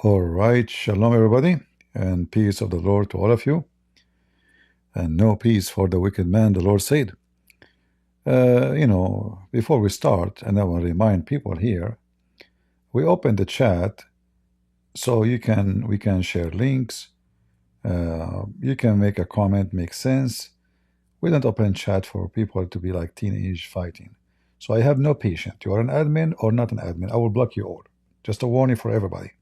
All right, shalom everybody, and peace of the Lord to all of you, and no peace for the wicked man, the Lord said. Before we start, and I want to remind people here, we open the chat so we can share links. You can make a comment, make sense. We don't open chat for people to be like teenage fighting. So I have no patience. You are an admin or not an admin, I will block you all. Just a warning for everybody.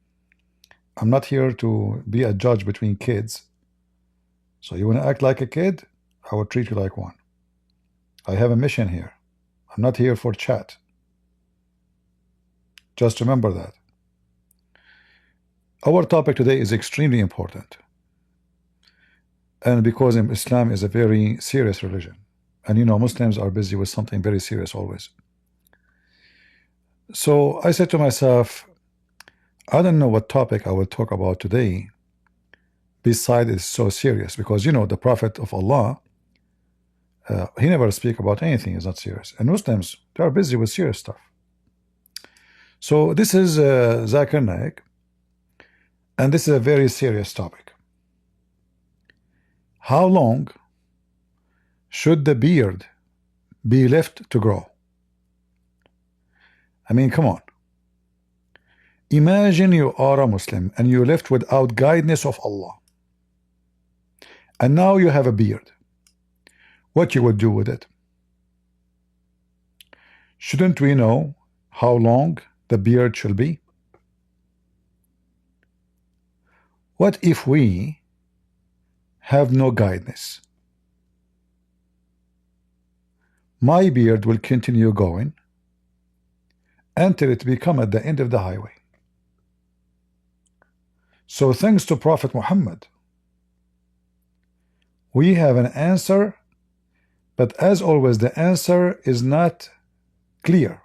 I'm not here to be a judge between kids. So you want to act like a kid, I will treat you like one. I have a mission here. I'm not here for chat. Just remember that. Our topic today is extremely important. And because Islam is a very serious religion. And you know, Muslims are busy with something very serious always. So I said to myself, I don't know what topic I will talk about today besides it's so serious, because you know the Prophet of Allah, he never speak about anything is not serious, and Muslims, they are busy with serious stuff. So this is Zakir Naik, and this is a very serious topic. How long should the beard be left to grow? I mean, come on. Imagine you are a Muslim and you're left without guidance of Allah, and now you have a beard. What you would do with it? Shouldn't we know how long the beard should be? What if we have no guidance? My beard will continue going until it become at the end of the highway. So thanks to Prophet Muhammad, we have an answer, but as always the answer is not clear.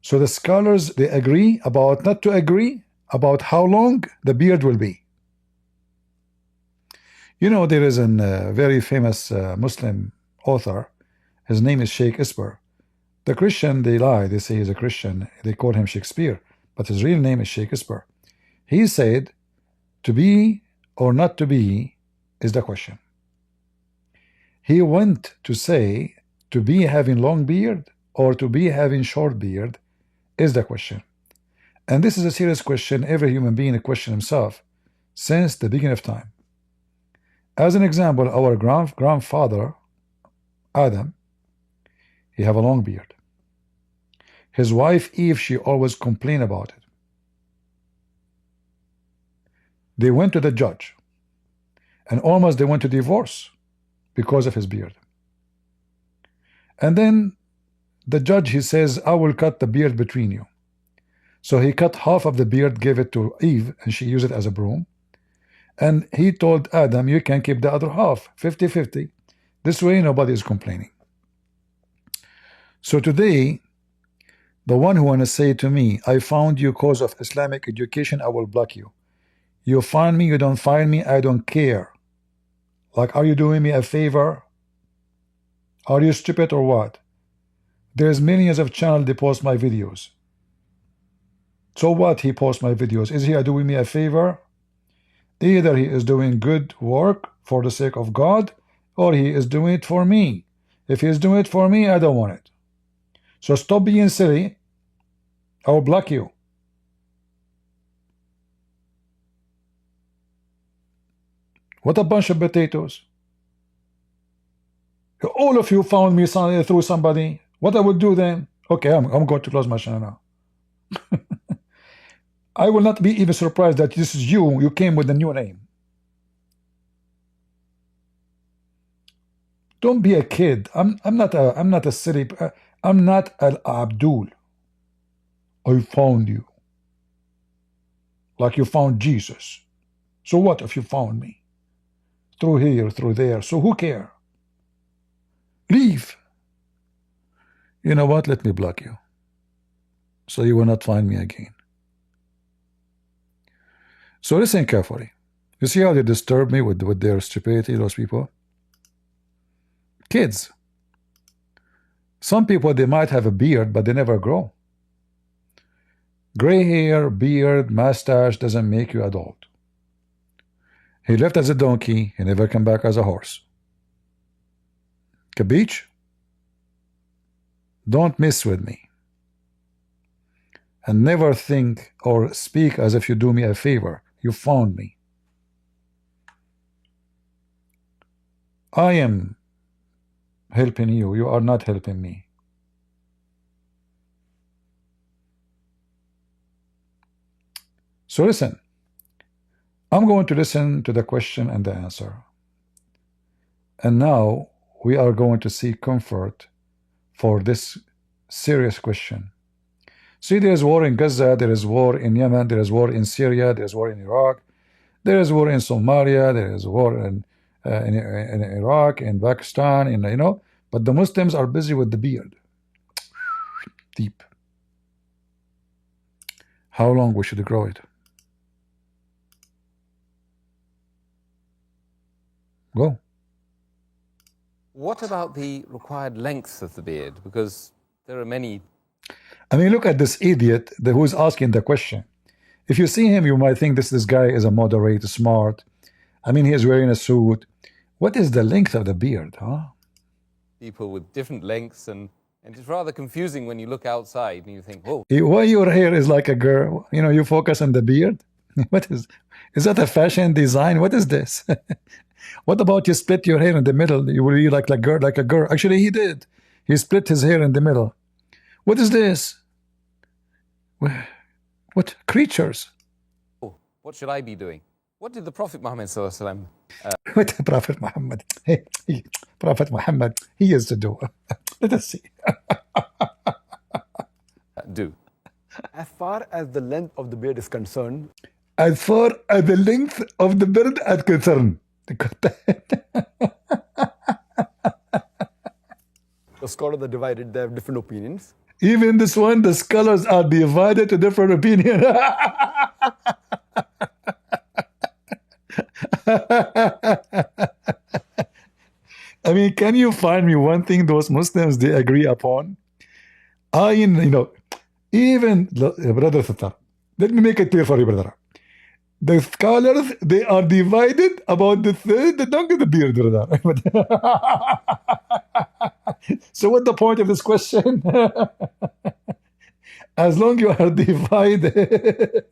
So the scholars, they agree about not to agree about how long the beard will be. You know, there is a very famous Muslim author. His name is Sheikh Isper. The Christian, they lie, they say he's a Christian, they call him Shakespeare, but his real name is Sheikh Isper. He said, to be or not to be is the question. He went to say, to be having long beard or to be having short beard is the question. And this is a serious question. Every human being questions himself since the beginning of time. As an example, our grandfather Adam, he have a long beard. His wife Eve, she always complained about it. They went to the judge, and almost they went to divorce because of his beard. And then the judge, he says, I will cut the beard between you. So he cut half of the beard, gave it to Eve, and she used it as a broom. And he told Adam, you can keep the other half, 50-50. This way nobody is complaining. So today, the one who want to say to me, I found you cause of Islamic education, I will block you. You find me, you don't find me, I don't care. Like, are you doing me a favor? Are you stupid or what? There's millions of channels that post my videos. So what he posts my videos? Is he doing me a favor? Either he is doing good work for the sake of God, or he is doing it for me. If he is doing it for me, I don't want it. So stop being silly. I will block you. What a bunch of potatoes. All of you found me through somebody. What I would do then? Okay, I'm going to close my channel now. I will not be even surprised that this is you. You came with a new name. Don't be a kid. I'm not a silly. I'm not an Abdul. I found you. Like you found Jesus. So what if you found me? Through here, through there. So who care? Leave. You know what? Let me block you. So you will not find me again. So listen carefully. You see how they disturb me with their stupidity, those people? Kids. Some people, they might have a beard, but they never grow. Gray hair, beard, mustache doesn't make you adult. He left as a donkey. He never came back as a horse. Capiche? Don't mess with me. And never think or speak as if you do me a favor. You found me. I am helping you. You are not helping me. So listen. I'm going to listen to the question and the answer. And now we are going to seek comfort for this serious question. See, there is war in Gaza, there is war in Yemen, there is war in Syria, there is war in Iraq, there is war in Somalia, there is war in Iraq, in Pakistan, but the Muslims are busy with the beard. Deep. How long we should grow it? Go. What about the required length of the beard? Because there are many. I mean, look at this idiot who's asking the question. If you see him, you might think this guy is a moderate, smart. I mean, he is wearing a suit. What is the length of the beard, huh? People with different lengths, and it's rather confusing when you look outside and you think, whoa. Why your hair is like a girl? You focus on the beard? What is that a fashion design? What is this? What about you split your hair in the middle? You will be like a girl. Actually, he did. He split his hair in the middle. What is this? What creatures? Oh, what should I be doing? What did the Prophet Muhammad sallallahu what the Prophet Muhammad? Hey, Prophet Muhammad, he used to do. Let us see. do? As far as the length of the beard is concerned. As far as the length of the beard is concerned. The scholars are divided, they have different opinions. Even this one, the scholars are divided to different opinions. I mean, can you find me one thing those Muslims they agree upon? Even brother Sattar, let me make it clear for you, brother. The scholars they are divided about the third, the don't get the beard, brother. So what's the point of this question? As long you are divided.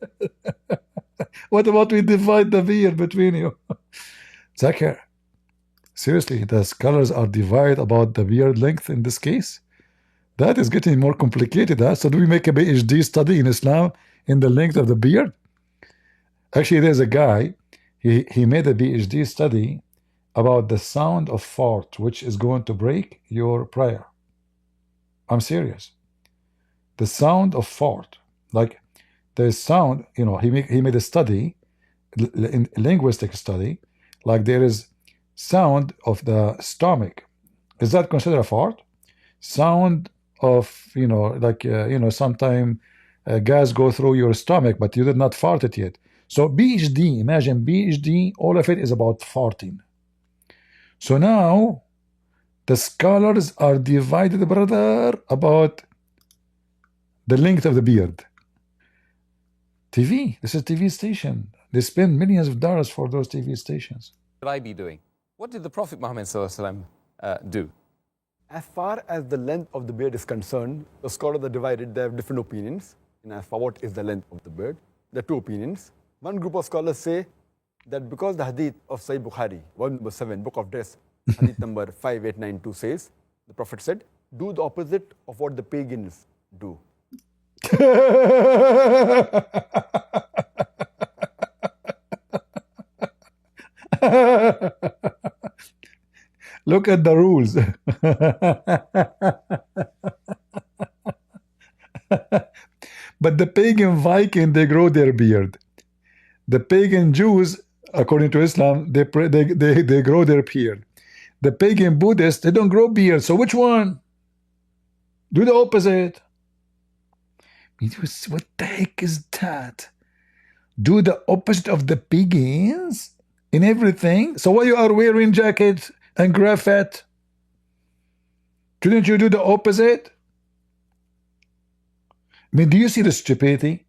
What about we divide the beard between you? Zakir, seriously, the scholars are divided about the beard length in this case? That is getting more complicated. Huh? So do we make a PhD study in Islam in the length of the beard? Actually, there's a guy, he made a PhD study about the sound of fart, which is going to break your prayer. I'm serious. The sound of fart, like the sound, he made a study, linguistic study, like there is sound of the stomach. Is that considered a fart? Sound of, sometime gas go through your stomach, but you did not fart it yet. So PhD, imagine PhD, all of it is about farting. So now the scholars are divided, brother, about the length of the beard. TV, this is a TV station. They spend millions of dollars for those TV stations. What should I be doing? What did the Prophet Muhammad sallallahu do? As far as the length of the beard is concerned, the scholars are divided, they have different opinions. And as for what is the length of the beard, there are two opinions. One group of scholars say that because the hadith of Sahih Bukhari, volume number 7, book of dress, hadith number 5892 says, the Prophet said, do the opposite of what the pagans do. Look at the rules. But the pagan Viking, they grow their beard. The pagan Jews, according to Islam, they grow their beard. The pagan Buddhists, they don't grow beard. So which one? Do the opposite. What the heck is that? Do the opposite of the pagans in everything? So why you are wearing jackets and graffiti? Shouldn't you do the opposite? I mean, do you see the stupidity?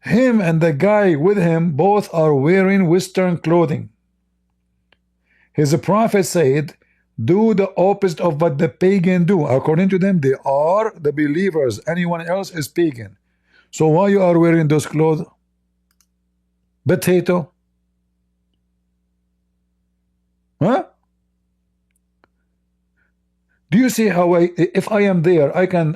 Him and the guy with him both are wearing Western clothing. His prophet said, do the opposite of what the pagan do. According to them, they are the believers. Anyone else is pagan. So why you are wearing those clothes? Potato? Huh? Do you see how if I am there, I can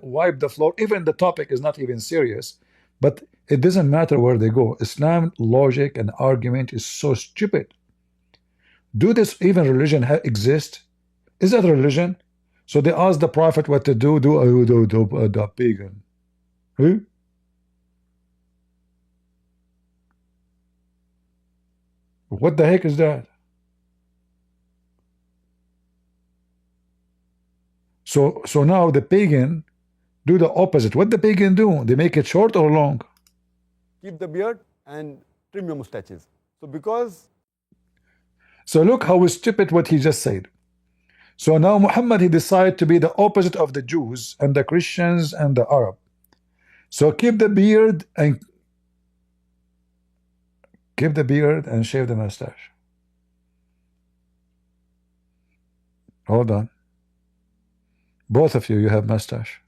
wipe the floor. Even the topic is not even serious, but it doesn't matter where they go. Islam logic and argument is so stupid. Do this even religion exist? Is that religion? So they ask the prophet what to do. The pagan. Huh? What the heck is that? So now the pagan do the opposite. What the pagan do? They make it short or long? Keep the beard and trim your mustaches. So look how stupid what he just said. So now Muhammad, he decided to be the opposite of the Jews and the Christians and the Arab. So keep the beard and shave the mustache. Hold on. Both of you have mustache.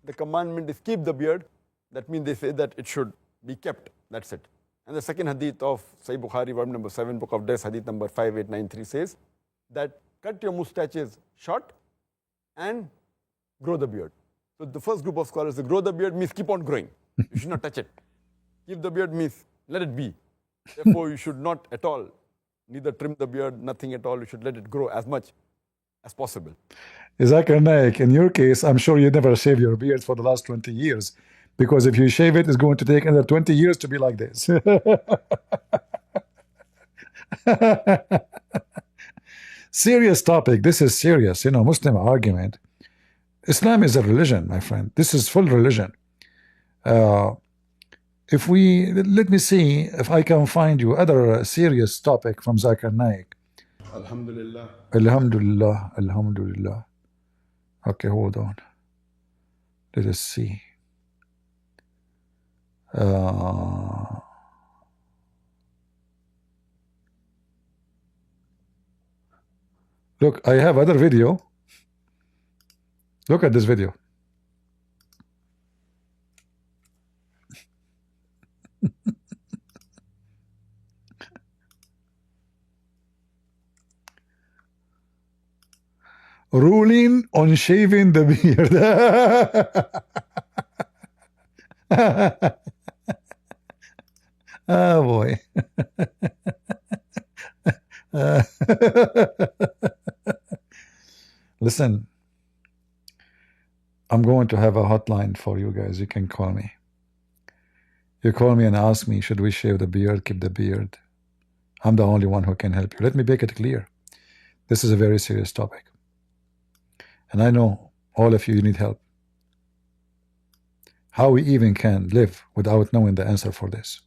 The commandment is keep the beard. That means they say that it should be kept. That's it. And the second hadith of Sahih Bukhari, volume number 7, book of Death, hadith number 5893 says that cut your mustaches short and grow the beard. So the first group of scholars say grow the beard means keep on growing. You should not touch it. Keep the beard means let it be. Therefore, you should not at all, neither trim the beard, nothing at all. You should let it grow as much as possible. Zakir Naik, in your case, I'm sure you never shave your beard for the last 20 years. Because if you shave it, it's going to take another 20 years to be like this. Serious topic. This is serious. Muslim argument. Islam is a religion, my friend. This is full religion. Let me see if I can find you other serious topic from Zakir Naik. Alhamdulillah. Alhamdulillah. Alhamdulillah. Okay, hold on. Let us see. Look, I have other video. Look at this video. Ruling on shaving the beard. Oh boy. Listen, I'm going to have a hotline for you guys. You can call me. You call me and ask me, should we shave the beard, keep the beard? I'm the only one who can help you. Let me make it clear. This is a very serious topic. And I know all of you need help. How we even can live without knowing the answer for this.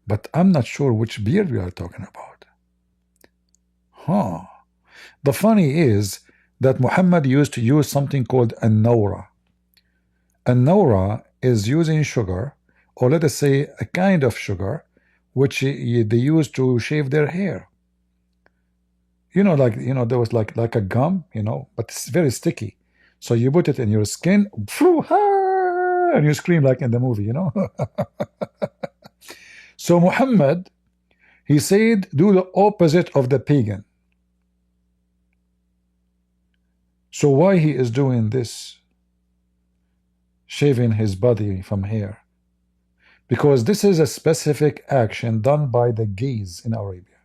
But I'm not sure which beard we are talking about. The funny is that Muhammad used to use something called an-nawra. An-nawra is using sugar, or let us say a kind of sugar, which they use to shave their hair. There was like a gum, but it's very sticky. So you put it in your skin, and you scream like in the movie, So Muhammad, he said, do the opposite of the pagan. So why he is doing this? Shaving his body from hair. Because this is a specific action done by the gays in Arabia.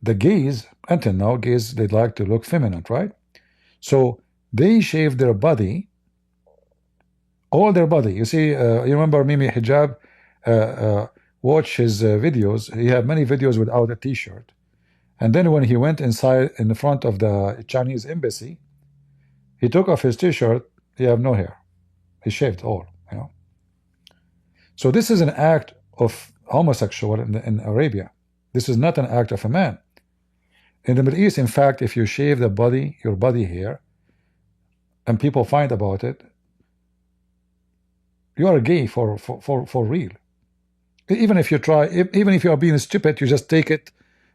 The gays, until now, gays, they like to look feminine, right? So they shave their body, all their body. You see, you remember Mimi Hijab, watch his videos. He had many videos without a t-shirt. And then when he went inside in the front of the Chinese embassy, he took off his t-shirt, he had no hair. He shaved all, So this is an act of homosexual in Arabia. This is not an act of a man. In the Middle East, in fact, if you shave the body, your body hair, and people find about it, you are gay for real. Even if you try, even if you are being stupid, you just take it,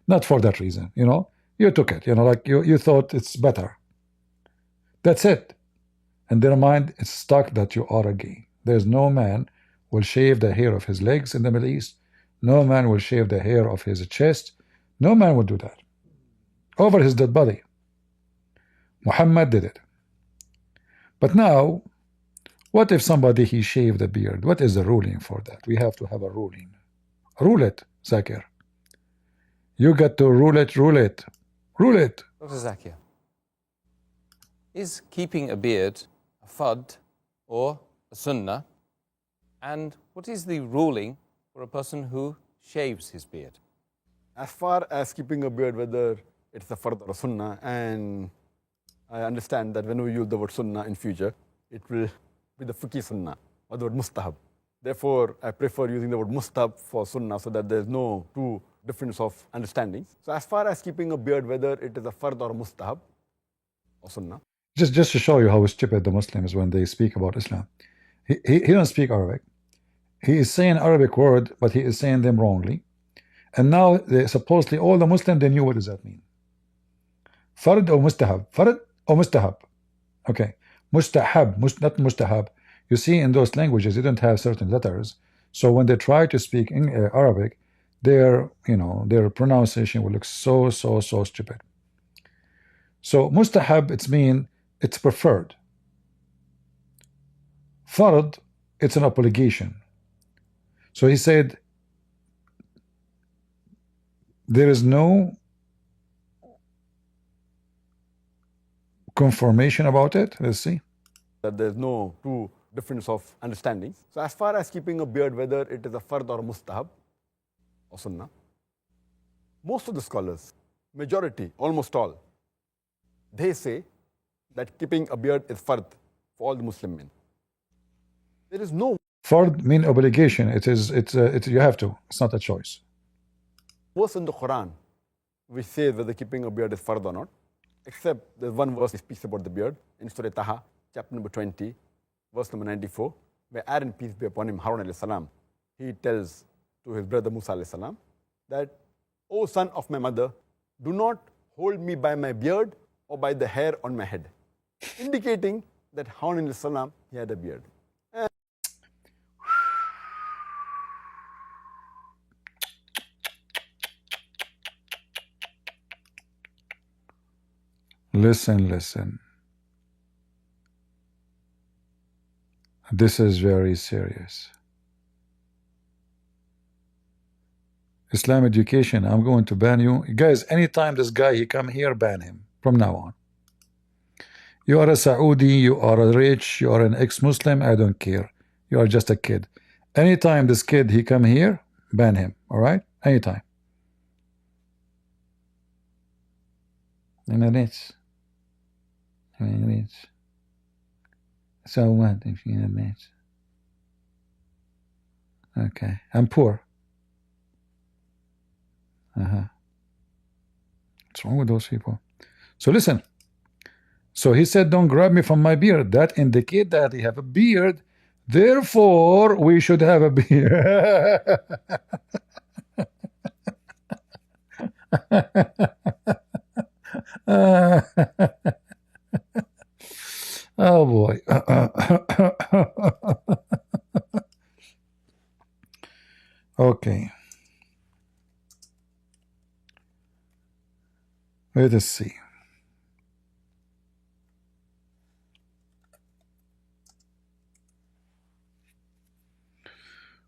not for that reason, you know. You took it, you know, like you thought it's better. That's it. In their mind, it's stuck that you are a gay. There's no man will shave the hair of his legs in the Middle East. No man will shave the hair of his chest. No man will do that over his dead body. Muhammad did it. But now, what if somebody he shaved a beard? What is the ruling for that? We have to have a ruling. Rule it, Zakir. You got to rule it, rule it, rule it. Dr. Zakir, is keeping a beard a fard or a sunnah? And what is the ruling for a person who shaves his beard? As far as keeping a beard, whether it's a fard or a sunnah, and I understand that when we use the word sunnah in future, it will be the fiqhi sunnah or the word mustahab. Therefore, I prefer using the word mustahab for sunnah so that there's no two difference of understanding. So as far as keeping a beard, whether it is a fard or mustahab or sunnah. Just to show you how stupid the Muslims when they speak about Islam. He don't speak Arabic. He is saying Arabic word, but he is saying them wrongly. And now supposedly all the Muslims, they knew what does that mean. Fard or mustahab? Fard or mustahab? Okay. Mustahab, not mustahab. You see, in those languages, they don't have certain letters. So when they try to speak in Arabic, their pronunciation will look so stupid. So mustahab, it's preferred. Fard, it's an obligation. So he said, there is no confirmation about it. Let's see. That there's no two difference of understanding. So as far as keeping a beard, whether it is a fard or mustahab or sunnah, most of the scholars, majority, almost all, they say that keeping a beard is fard for all the Muslim men. There is no Fard mean obligation. It's you have to. It's not a choice. verse in the Quran which says whether keeping a beard is fard or not, except there's one verse that speaks about the beard in Surah Taha, chapter number 20, verse number 94, where Aaron, peace be upon him, Harun alayhi salam, he tells to his brother Musa alayhi salam that, O son of my mother, do not hold me by my beard or by the hair on my head, indicating that Harun alayhi salam, he had a beard. Listen. This is very serious. Islam education, I'm going to ban you. Guys, anytime this guy, he come here, ban him from now on. You are a Saudi, you are a rich, you are an ex-Muslim, I don't care. You are just a kid. Anytime this kid, he come here, ban him, all right? Anytime. Rich. So what if you're rich? Okay, I'm poor. What's wrong with those people? So listen. So he said, don't grab me from my beard. That indicates that he have a beard. Therefore, we should have a beard. Oh boy. Okay. Let us see.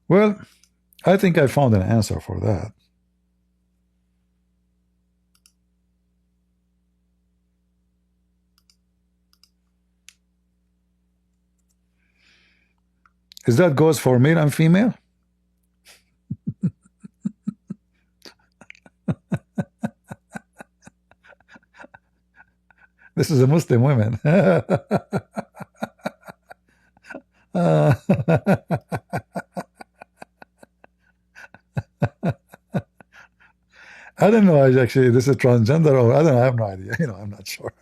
Well, I think I found an answer for that. Is that goes for male and female? This is a Muslim woman. I don't know actually this is transgender or I don't know, I have no idea. I'm not sure.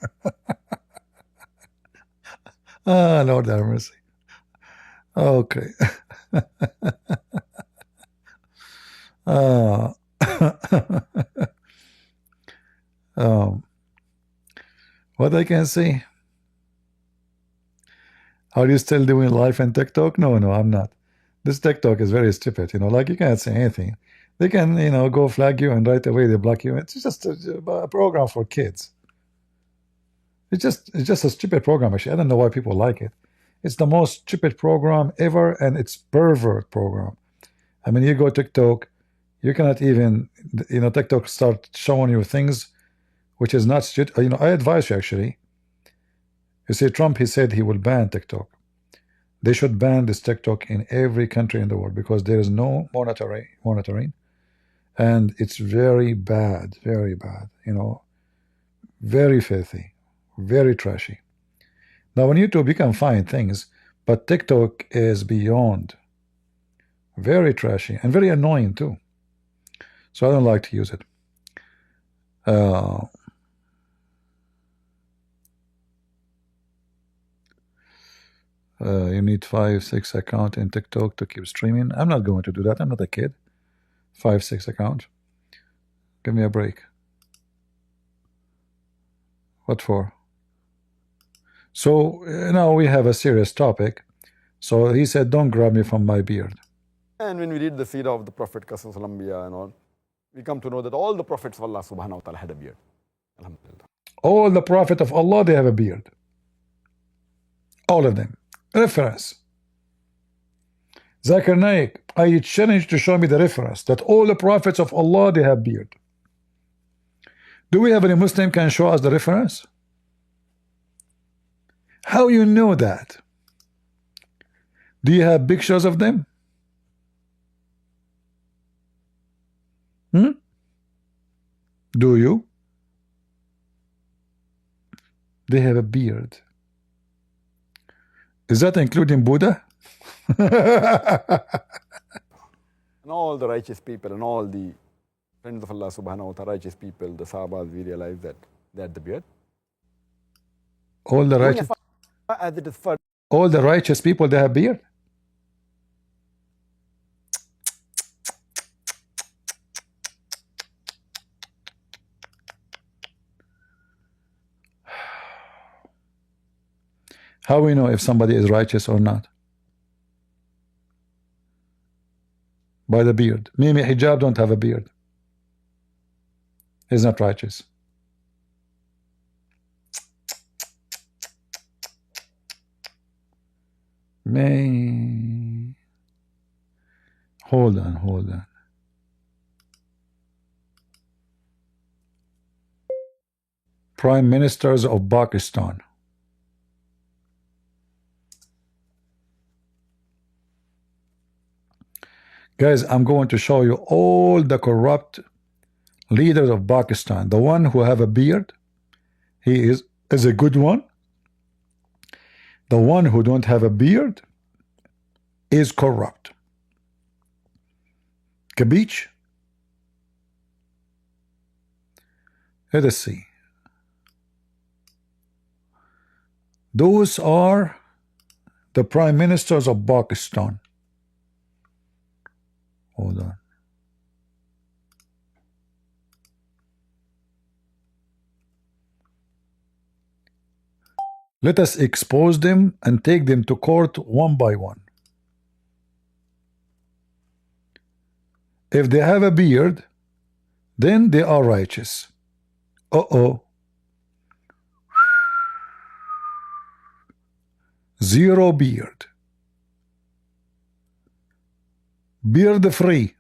Ah, Lord have mercy. Okay. uh, um, what I can say? Are you still doing live in TikTok? No, no, I'm not. This TikTok is very stupid. You know, like you can't say anything. They can, you know, go flag you and right away they block you. It's just a program for kids. It's just a stupid program. Actually, I don't know why people like it. It's the most stupid program ever, and it's pervert program. I mean, you go TikTok, you cannot even, you know, TikTok start showing you things which is not stupid. You know, I advise you actually. You see, Trump, he said he will ban TikTok. They should ban this TikTok in every country in the world because there is no monitoring, and it's very bad, you know, very filthy, very trashy. Now on YouTube you can find things, but TikTok is beyond very trashy and very annoying too. So I don't like to use it. You need 5-6 account in TikTok to keep streaming. I'm not going to do that. I'm not a kid. 5-6 account. Give me a break. What for? So now we have a serious topic. So he said, don't grab me from my beard. And when we read the seerah of the Prophet Qasas and all, we come to know that all the prophets of Allah subhanahu wa ta'ala had a beard. Alhamdulillah. All the Prophet of Allah, they have a beard. All of them. Reference. Zakir Naik, I challenge to show me the reference that all the prophets of Allah, they have beard. Do we have any Muslim can show us the reference? How you know that? Do you have pictures of them? Do you? They have a beard. Is that including Buddha? And all the righteous people and all the friends of Allah subhanahu wa ta'ala, righteous people, the Sahabas, we realize that they had the beard. All the righteous, as it is for all the righteous people, they have beard? How we know if somebody is righteous or not? By the beard. Mimi Hijab don't have a beard. He's not righteous. May. Hold on. Prime Ministers of Pakistan. Guys, I'm going to show you all the corrupt leaders of Pakistan. The one who have a beard, he is a good one. The one who don't have a beard is corrupt. Kabich? Let us see. Those are the prime ministers of Pakistan. Hold on. Let us expose them and take them to court one by one. If they have a beard, then they are righteous. Uh-oh. Zero beard. Beard free.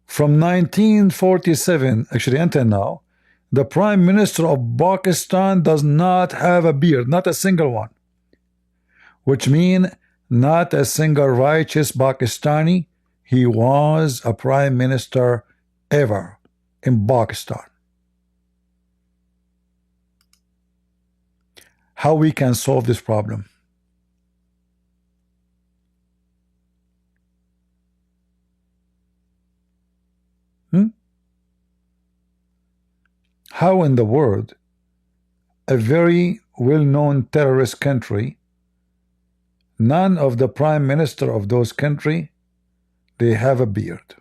From 1947, actually until now, the Prime Minister of Pakistan does not have a beard, not a single one. Which means not a single righteous Pakistani. He was a Prime Minister ever in Pakistan. How we can solve this problem? How in the world a very well-known terrorist country, none of the prime minister of those country, they have a beard.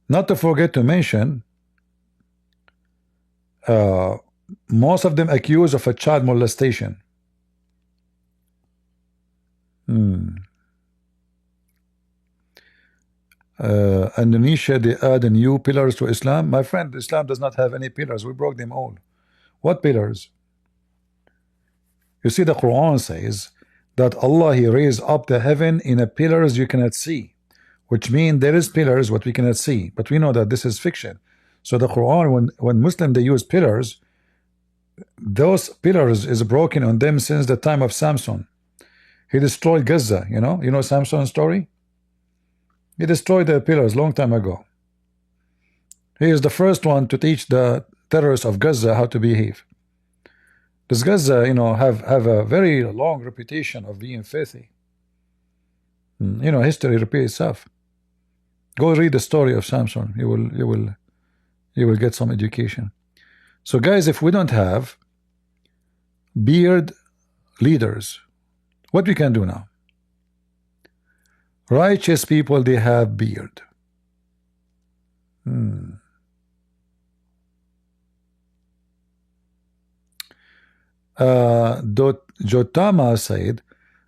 Not to forget to mention, most of them accused of a child molestation. Indonesia, they add a new pillars to Islam. My friend, Islam does not have any pillars. We broke them all. What pillars? You see, the Quran says that Allah, He raised up the heaven in a pillars you cannot see, which means there is pillars what we cannot see, but we know that this is fiction. So the Quran, when Muslim they use pillars, those pillars is broken on them since the time of Samson. He destroyed Gaza. You know Samson's story. He destroyed the pillars long time ago. He is the first one to teach the terrorists of Gaza how to behave. Does Gaza, have a very long reputation of being filthy? History repeats itself. Go read the story of Samson. You will get some education. So, guys, if we don't have beard leaders, what we can do now? Righteous people, they have beard. Jotama said,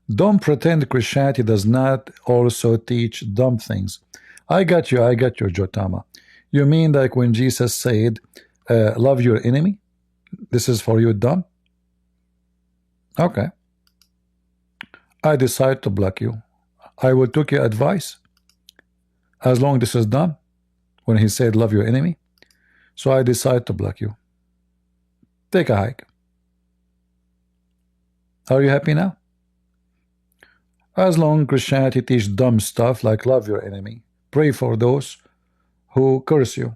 don't pretend Christianity does not also teach dumb things. I got you, Jotama. You mean like when Jesus said, love your enemy? This is for you dumb? Okay. I decide to block you. I will take your advice as long this is dumb when he said love your enemy. So I decide to block you. Take a hike. Are you happy now? As long as Christianity teach dumb stuff like love your enemy, pray for those who curse you.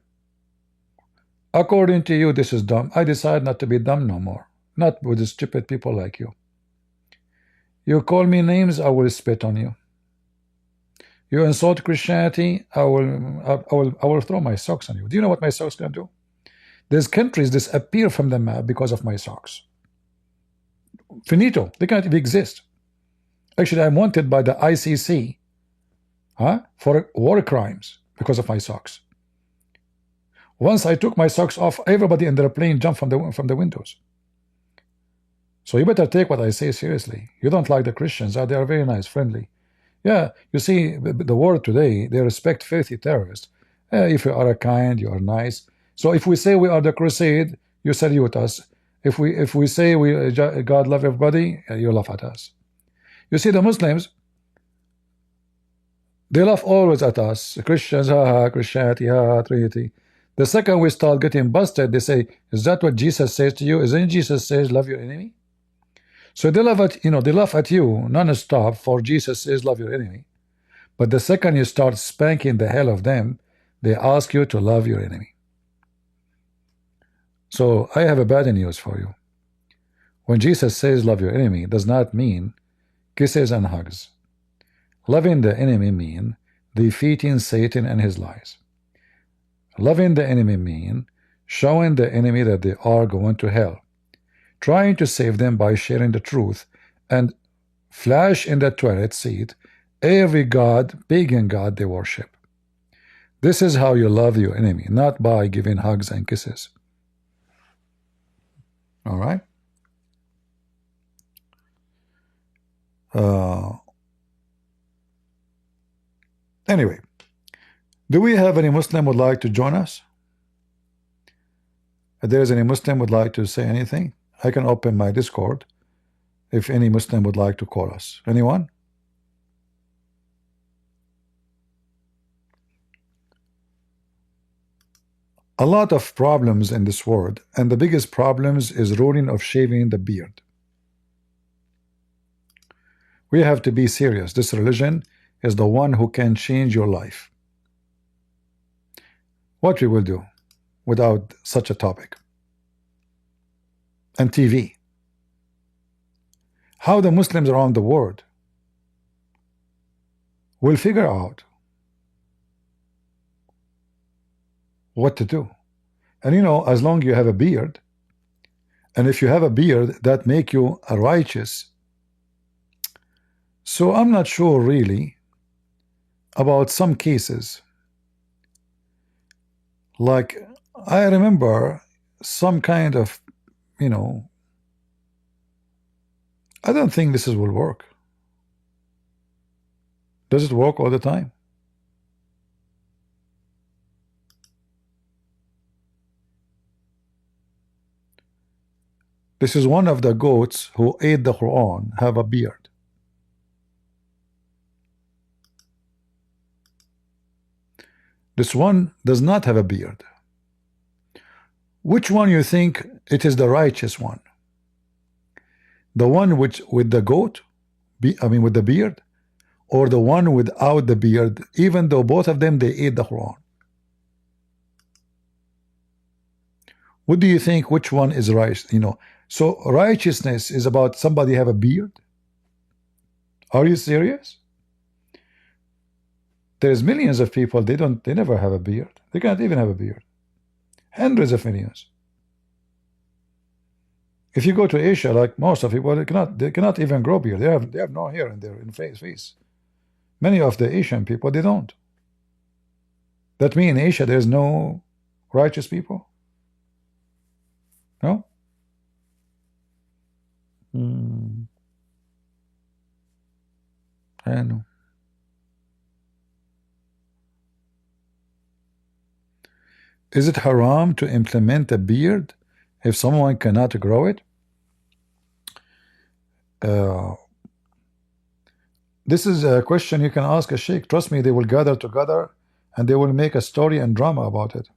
According to you, this is dumb. I decide not to be dumb no more. Not with the stupid people like you. You call me names, I will spit on you. You insult Christianity, I will throw my socks on you. Do you know what my socks can do? There's countries disappear from the map because of my socks. Finito. They can't even exist. Actually, I'm wanted by the ICC for war crimes because of my socks. Once I took my socks off, everybody in the plane jumped from the windows. So you better take what I say seriously. You don't like the Christians. They are very nice, friendly. Yeah, you see, the world today, they respect filthy terrorists. If you are kind, you are nice. So if we say we are the crusade, you salute us. If we say God love everybody, you laugh at us. You see, the Muslims, they laugh always at us. Christians, Christianity, Trinity. The second we start getting busted, they say, is that what Jesus says to you? Isn't Jesus says love your enemy? So they laugh at you non-stop for Jesus says love your enemy. But the second you start spanking the hell of them, they ask you to love your enemy. So I have a bad news for you. When Jesus says love your enemy, does not mean kisses and hugs. Loving the enemy mean defeating Satan and his lies. Loving the enemy mean showing the enemy that they are going to hell, trying to save them by sharing the truth and flash in the toilet seat every god, pagan god they worship. This is how you love your enemy, not by giving hugs and kisses. All right. Anyway, do we have any Muslim would like to join us? If there is any Muslim would like to say anything, I can open my Discord if any Muslim would like to call us. Anyone? A lot of problems in this world, and the biggest problems is ruling of shaving the beard. We have to be serious. This religion is the one who can change your life. What we will do without such a topic? And TV. How the Muslims around the world will figure out what to do. And as long as you have a beard, And if you have a beard, that make you a righteous. So I'm not sure really about some cases. Like I remember some kind of, you know, I don't think this will work. Does it work all the time? This is one of the goats who ate the Quran, have a beard. This one does not have a beard. Which one you think it is the righteous one? The one with the goat, with the beard, or the one without the beard, even though both of them they ate the Quran? What do you think? Which one is right? You know, so righteousness is about somebody have a beard? Are you serious? There's millions of people, they never have a beard. They can't even have a beard. Hundreds of millions. If you go to Asia, like most of people, they cannot even grow beard. They have no hair in their face. Many of the Asian people, they don't. That means in Asia there's no righteous people? No? I know. Is it haram to implement a beard if someone cannot grow it? This is a question you can ask a sheikh. Trust me, they will gather together and they will make a story and drama about it.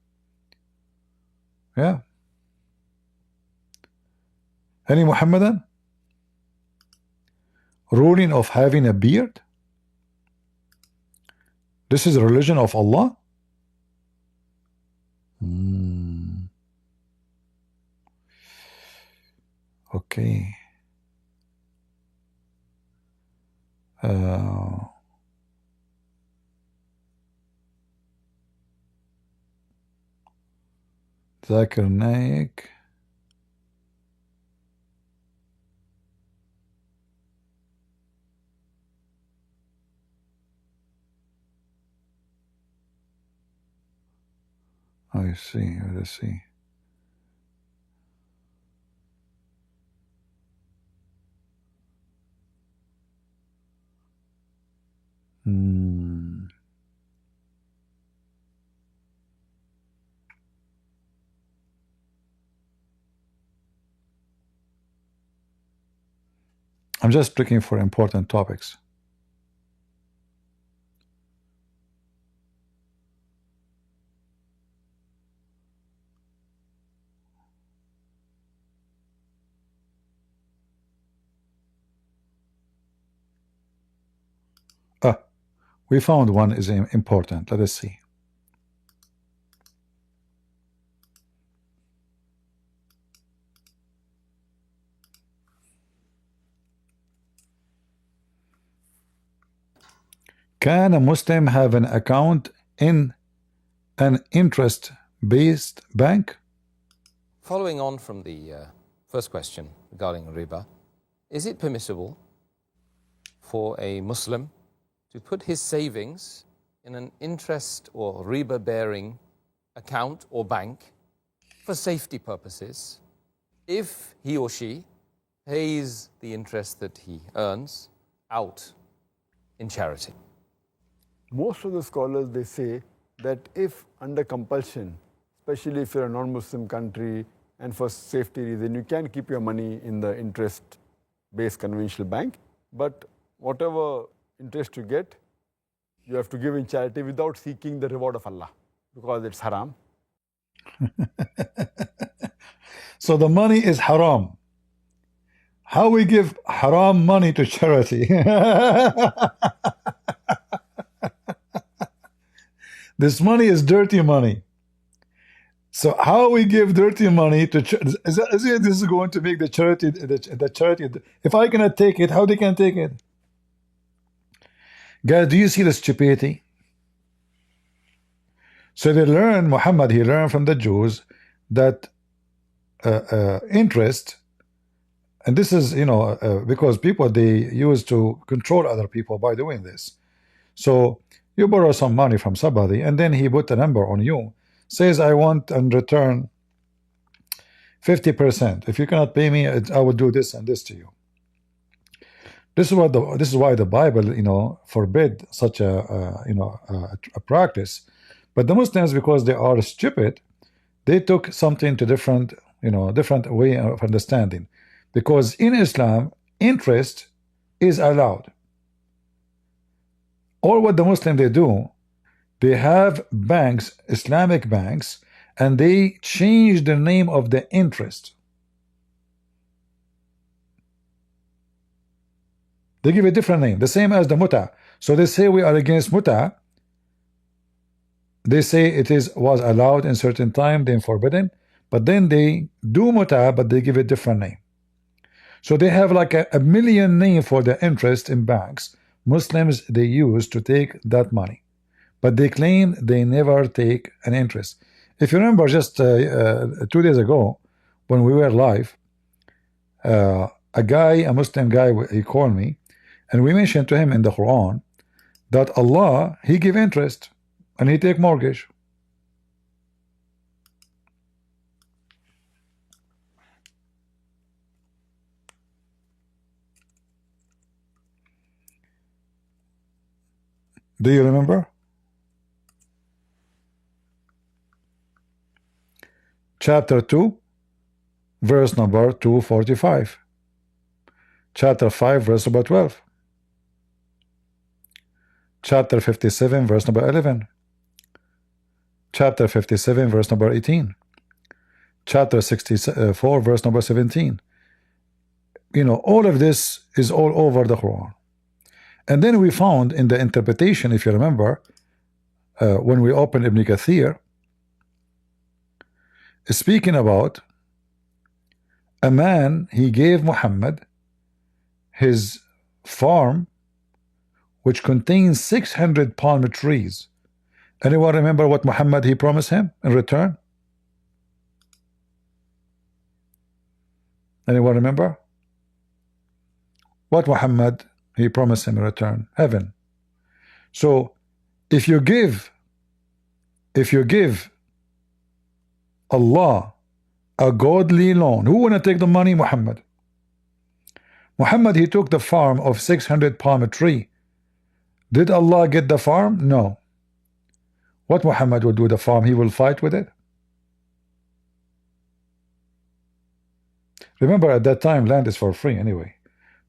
Yeah. Any Muhammadan? Ruling of having a beard? This is a religion of Allah? Okay. Zakir Naik. I see. Let's see. I'm just looking for important topics. We found one is important. Let us see. Can a Muslim have an account in an interest-based bank? Following on from the first question regarding riba, is it permissible for a Muslim to put his savings in an interest or riba-bearing account or bank for safety purposes if he or she pays the interest that he earns out in charity? Most of the scholars, they say that if under compulsion, especially if you're a non-Muslim country and for safety reason, you can keep your money in the interest-based conventional bank, but whatever interest you get, you have to give in charity without seeking the reward of Allah, because it's haram. So the money is haram. How we give haram money to charity? This money is dirty money. So how we give dirty money to this is going to make the charity if I cannot take it, how they can take it? Guys, do you see the stupidity? So they learn, Muhammad, he learned from the Jews that interest, and this is, you know, because people, they use to control other people by doing this. So you borrow some money from somebody, and then he put a number on you, says, I want in return 50%. If you cannot pay me, I will do this and this to you. This is why the Bible, you know, forbid such a practice. But the Muslims, because they are stupid, they took something to different way of understanding. Because in Islam, interest is allowed. All what the Muslim they do, they have banks, Islamic banks, and they change the name of the interest. They give a different name, the same as the muta. So they say we are against muta. They say it was allowed in certain time, then forbidden. But then they do muta, but they give a different name. So they have like a million names for the interest in banks. Muslims, they use to take that money, but they claim they never take an interest. If you remember, just 2 days ago, when we were live, a Muslim guy, he called me, and we mentioned to him in the Quran that Allah, He give interest and He take mortgage. Do you remember? Chapter 2, verse number 245. Chapter 5, verse number 12. Chapter 57, verse number 11. Chapter 57, verse number 18. Chapter 64, verse number 17. You know, all of this is all over the Quran. And then we found in the interpretation, if you remember, when we opened Ibn Kathir, speaking about a man, he gave Muhammad his farm, which contains 600 palm trees. Anyone remember what Muhammad he promised him in return? Anyone remember? What Muhammad he promised him in return? Heaven. So if you give Allah a godly loan, who wanna take the money? Muhammad. Muhammad, he took the farm of 600 palm tree. Did Allah get the farm? No. What Muhammad would do with the farm? He will fight with it. Remember, at that time, land is for free anyway.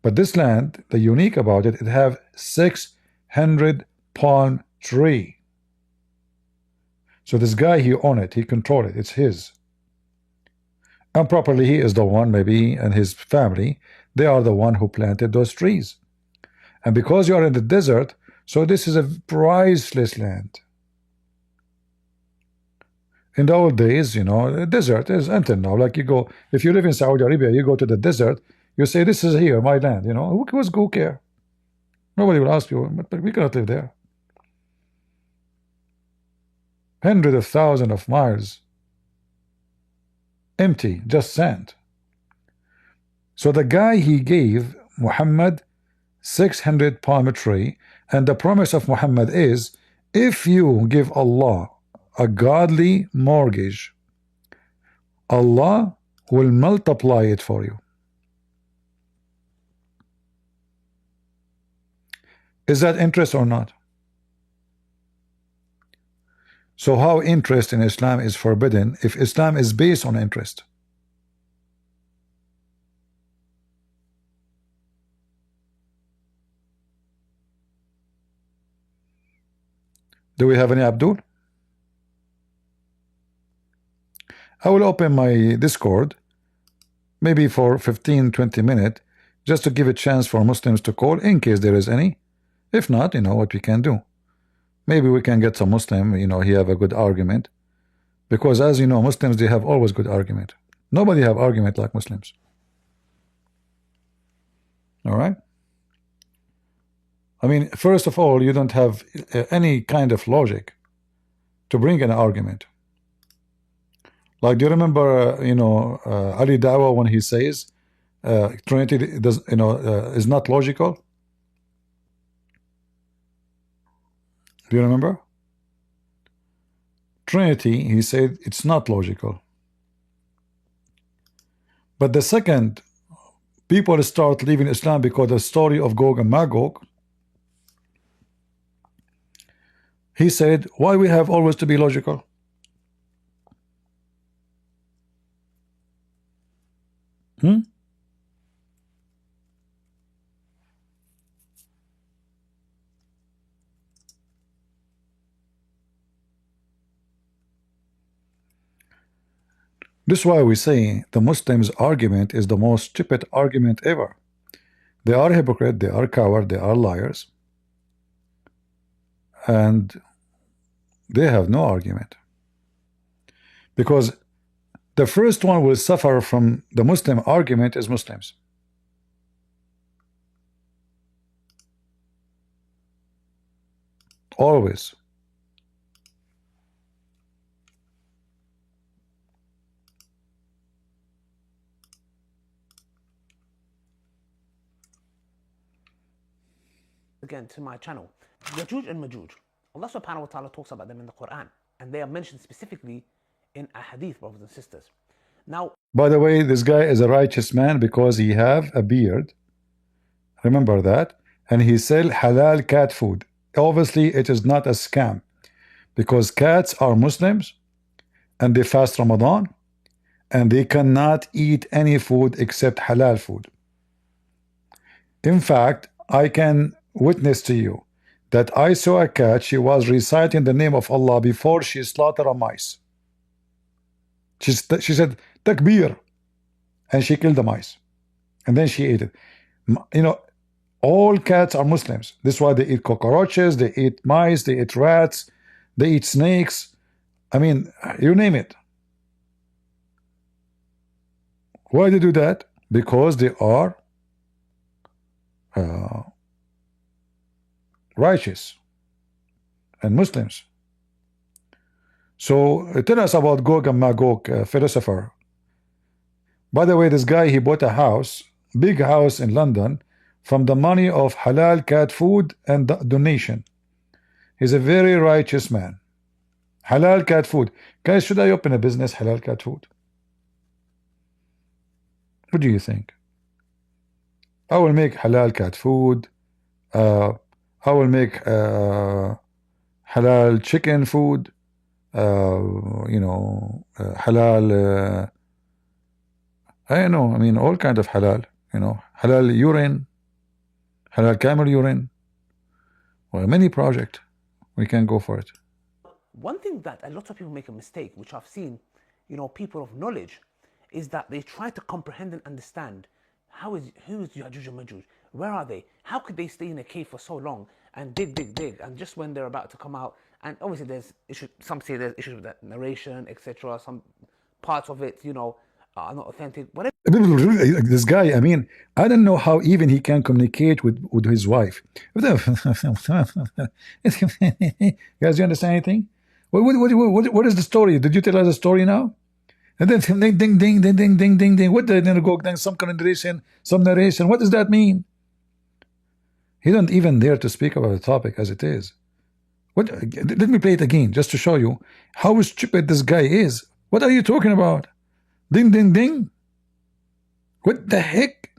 But this land, the unique about it, it have 600 palm tree. So this guy, he own it, he control it, it's his. And properly, he is the one, maybe, and his family, they are the one who planted those trees. And because you are in the desert, so this is a priceless land. In the old days, you know, the desert is until now. Like you go, if you live in Saudi Arabia, you go to the desert, you say, this is here, my land. You know, who care? Nobody will ask you, but we cannot live there. Hundreds of thousands of miles, empty, just sand. So the guy, he gave Muhammad 600 palm tree, and the promise of Muhammad is, if you give Allah a godly mortgage, Allah will multiply it for you. Is that interest or not? So how interest in Islam is forbidden if Islam is based on interest? Do we have any Abdul? I will open my Discord maybe for 15-20 minutes just to give a chance for Muslims to call in case there is any. If not, you know what we can do. Maybe we can get some Muslim, you know, he have a good argument. Because as you know, Muslims, they have always good argument. Nobody have argument like Muslims. All right? I mean, first of all, you don't have any kind of logic to bring an argument. Like, do you remember, Ali Dawa when he says Trinity does, is not logical? Do you remember? Trinity, he said it's not logical. But the second people start leaving Islam because the story of Gog and Magog, he said, why we have always to be logical? This is why we say the Muslims' argument is the most stupid argument ever. They are hypocrite, they are coward, they are liars, and they have no argument. Because the first one will suffer from the Muslim argument is Muslims. Always. Again to my channel, Yajuj and Majuj, Allah subhanahu wa ta'ala talks about them in the Quran, and they are mentioned specifically in a hadith, brothers and sisters. Now, by the way, this guy is a righteous man because he have a beard, remember that, and he sell halal cat food. Obviously it is not a scam, because cats are Muslims and they fast Ramadan and they cannot eat any food except halal food. In fact, I can witness to you that I saw a cat, she was reciting the name of Allah before she slaughtered a mice. She said takbir, and she killed the mice, and then she ate it. All cats are Muslims. This is why they eat cockroaches, they eat mice, they eat rats, they eat snakes. I mean, you name it. Why they do that? Because they are righteous and Muslims. So tell us about Gog and Magog, philosopher. By the way, this guy, he bought a house, big house in London, from the money of halal cat food and donation. He's a very righteous man. Halal cat food. Guys, should I open a business, halal cat food? What do you think? I will make halal cat food. I will make halal chicken food. Halal. I don't know. I mean, all kind of halal. Halal urine, halal camel urine. Well, many projects. We can go for it. one thing that a lot of people make a mistake, which I've seen, people of knowledge, is that they try to comprehend and understand who is Yajuj and Majuj? Where are they? How could they stay in a cave for so long and dig, and just when they're about to come out? And obviously there's issues, some say there's issues with that narration, etc. Some parts of it, are not authentic. Whatever. This guy, I mean, I don't know how even he can communicate with his wife. Guys, you understand anything? What is the story? Did you tell us a story now? And then ding, ding, ding, ding, ding, ding, ding, ding. What did go? Then some narration, some narration. What does that mean? He don't even dare to speak about the topic as it is. Let me play it again just to show you how stupid this guy is. What are you talking about? Ding, ding, ding. What the heck?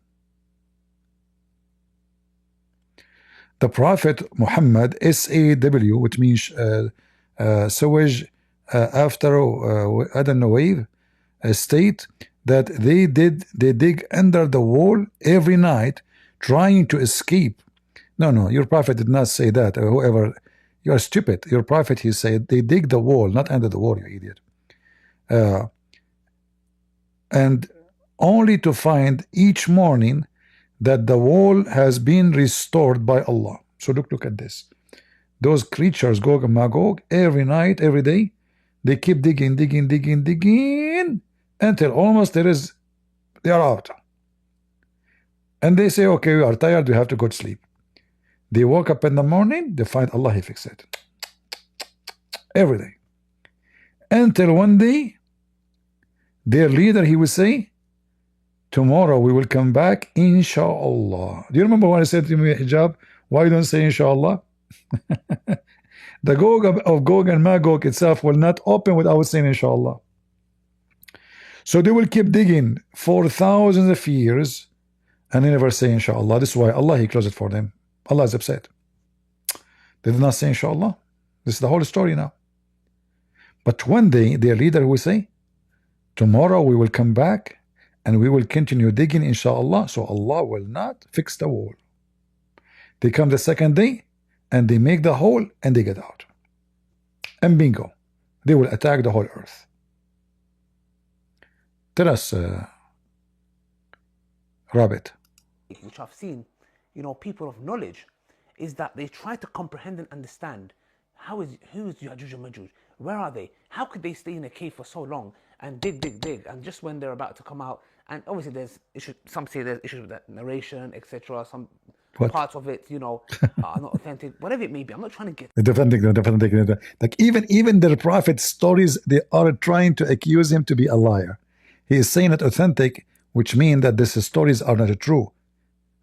The Prophet Muhammad, SAW, which means sewage after I don't know wave, state that they dig under the wall every night trying to escape. No, your prophet did not say that. Whoever, you are stupid. Your prophet, he said they dig the wall, not under the wall, you idiot. And only to find each morning that the wall has been restored by Allah. So look at this. Those creatures, Gog and Magog, every night, every day, they keep digging until almost they are out. And they say, okay, we are tired, we have to go to sleep. They woke up in the morning, they find Allah, He fixed it. Every day. Until one day, their leader, he will say, tomorrow we will come back, inshallah. Do you remember when I said to me, hijab, why don't say inshallah? The Gog and Magog itself will not open without saying inshallah. So they will keep digging for thousands of years and they never say inshallah. This is why Allah, he closed it for them. Allah is upset. They did not say inshallah. This is the whole story now. But one day their leader will say, tomorrow we will come back and we will continue digging, inshallah. So Allah will not fix the wall. They come the second day and they make the hole and they get out. And bingo, they will attack the whole earth. Tell us, Rabbit. Which I've seen, people of knowledge, is that they try to comprehend and understand who is Ya'juj and Ma'juj? Where are they? How could they stay in a cave for so long and dig, and just when they're about to come out, and obviously there's issues, some say there's issues with that narration, etc. Some parts of it, are not authentic, whatever it may be. I'm not trying to get defending. Like even their prophet stories, they are trying to accuse him to be a liar. He is saying it authentic, which means that these stories are not true.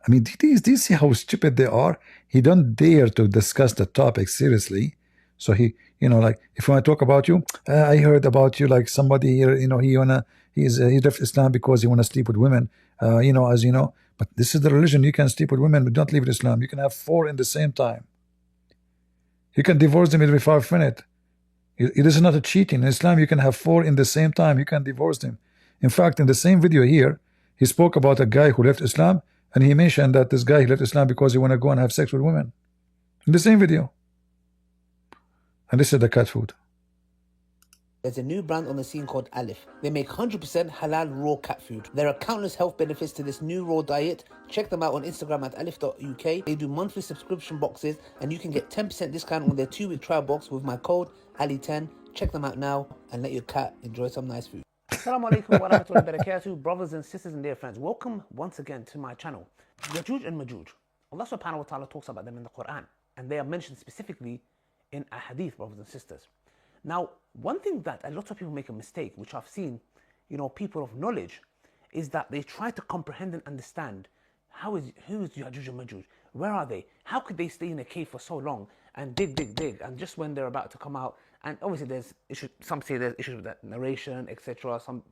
I mean, do you see how stupid they are? He don't dare to discuss the topic seriously. So he, like, if I talk about you, I heard about you, like somebody here, he left Islam because he wanna sleep with women, as you know. But this is the religion. You can sleep with women, but don't leave Islam. You can have 4 in the same time. You can divorce them every 5 minutes. It is not a cheating. In Islam, you can have 4 in the same time. You can divorce them. In fact, in the same video here, he spoke about a guy who left Islam, and he mentioned that this guy, he left Islam because he want to go and have sex with women. In the same video. And this is the cat food. There's a new brand on the scene called Alif. They make 100% halal raw cat food. There are countless health benefits to this new raw diet. Check them out on Instagram at alif.uk. They do monthly subscription boxes and you can get 10% discount on their 2-week trial box with my code Ali10. Check them out now and let your cat enjoy some nice food. Assalamu alaikum wa rahmatullahi wa barakatuh, brothers and sisters and dear friends. Welcome once again to my channel. Ya'juj and Ma'juj. Allah subhanahu wa ta'ala talks about them in the Quran, and they are mentioned specifically in a hadith, brothers and sisters. Now, one thing that a lot of people make a mistake, which I've seen, people of knowledge, is that they try to comprehend and understand who is Ya'juj and Ma'juj? Where are they? How could they stay in a cave for so long and dig, and just when they're about to come out, and obviously there's issues, some say there's issues with that narration, etc. Some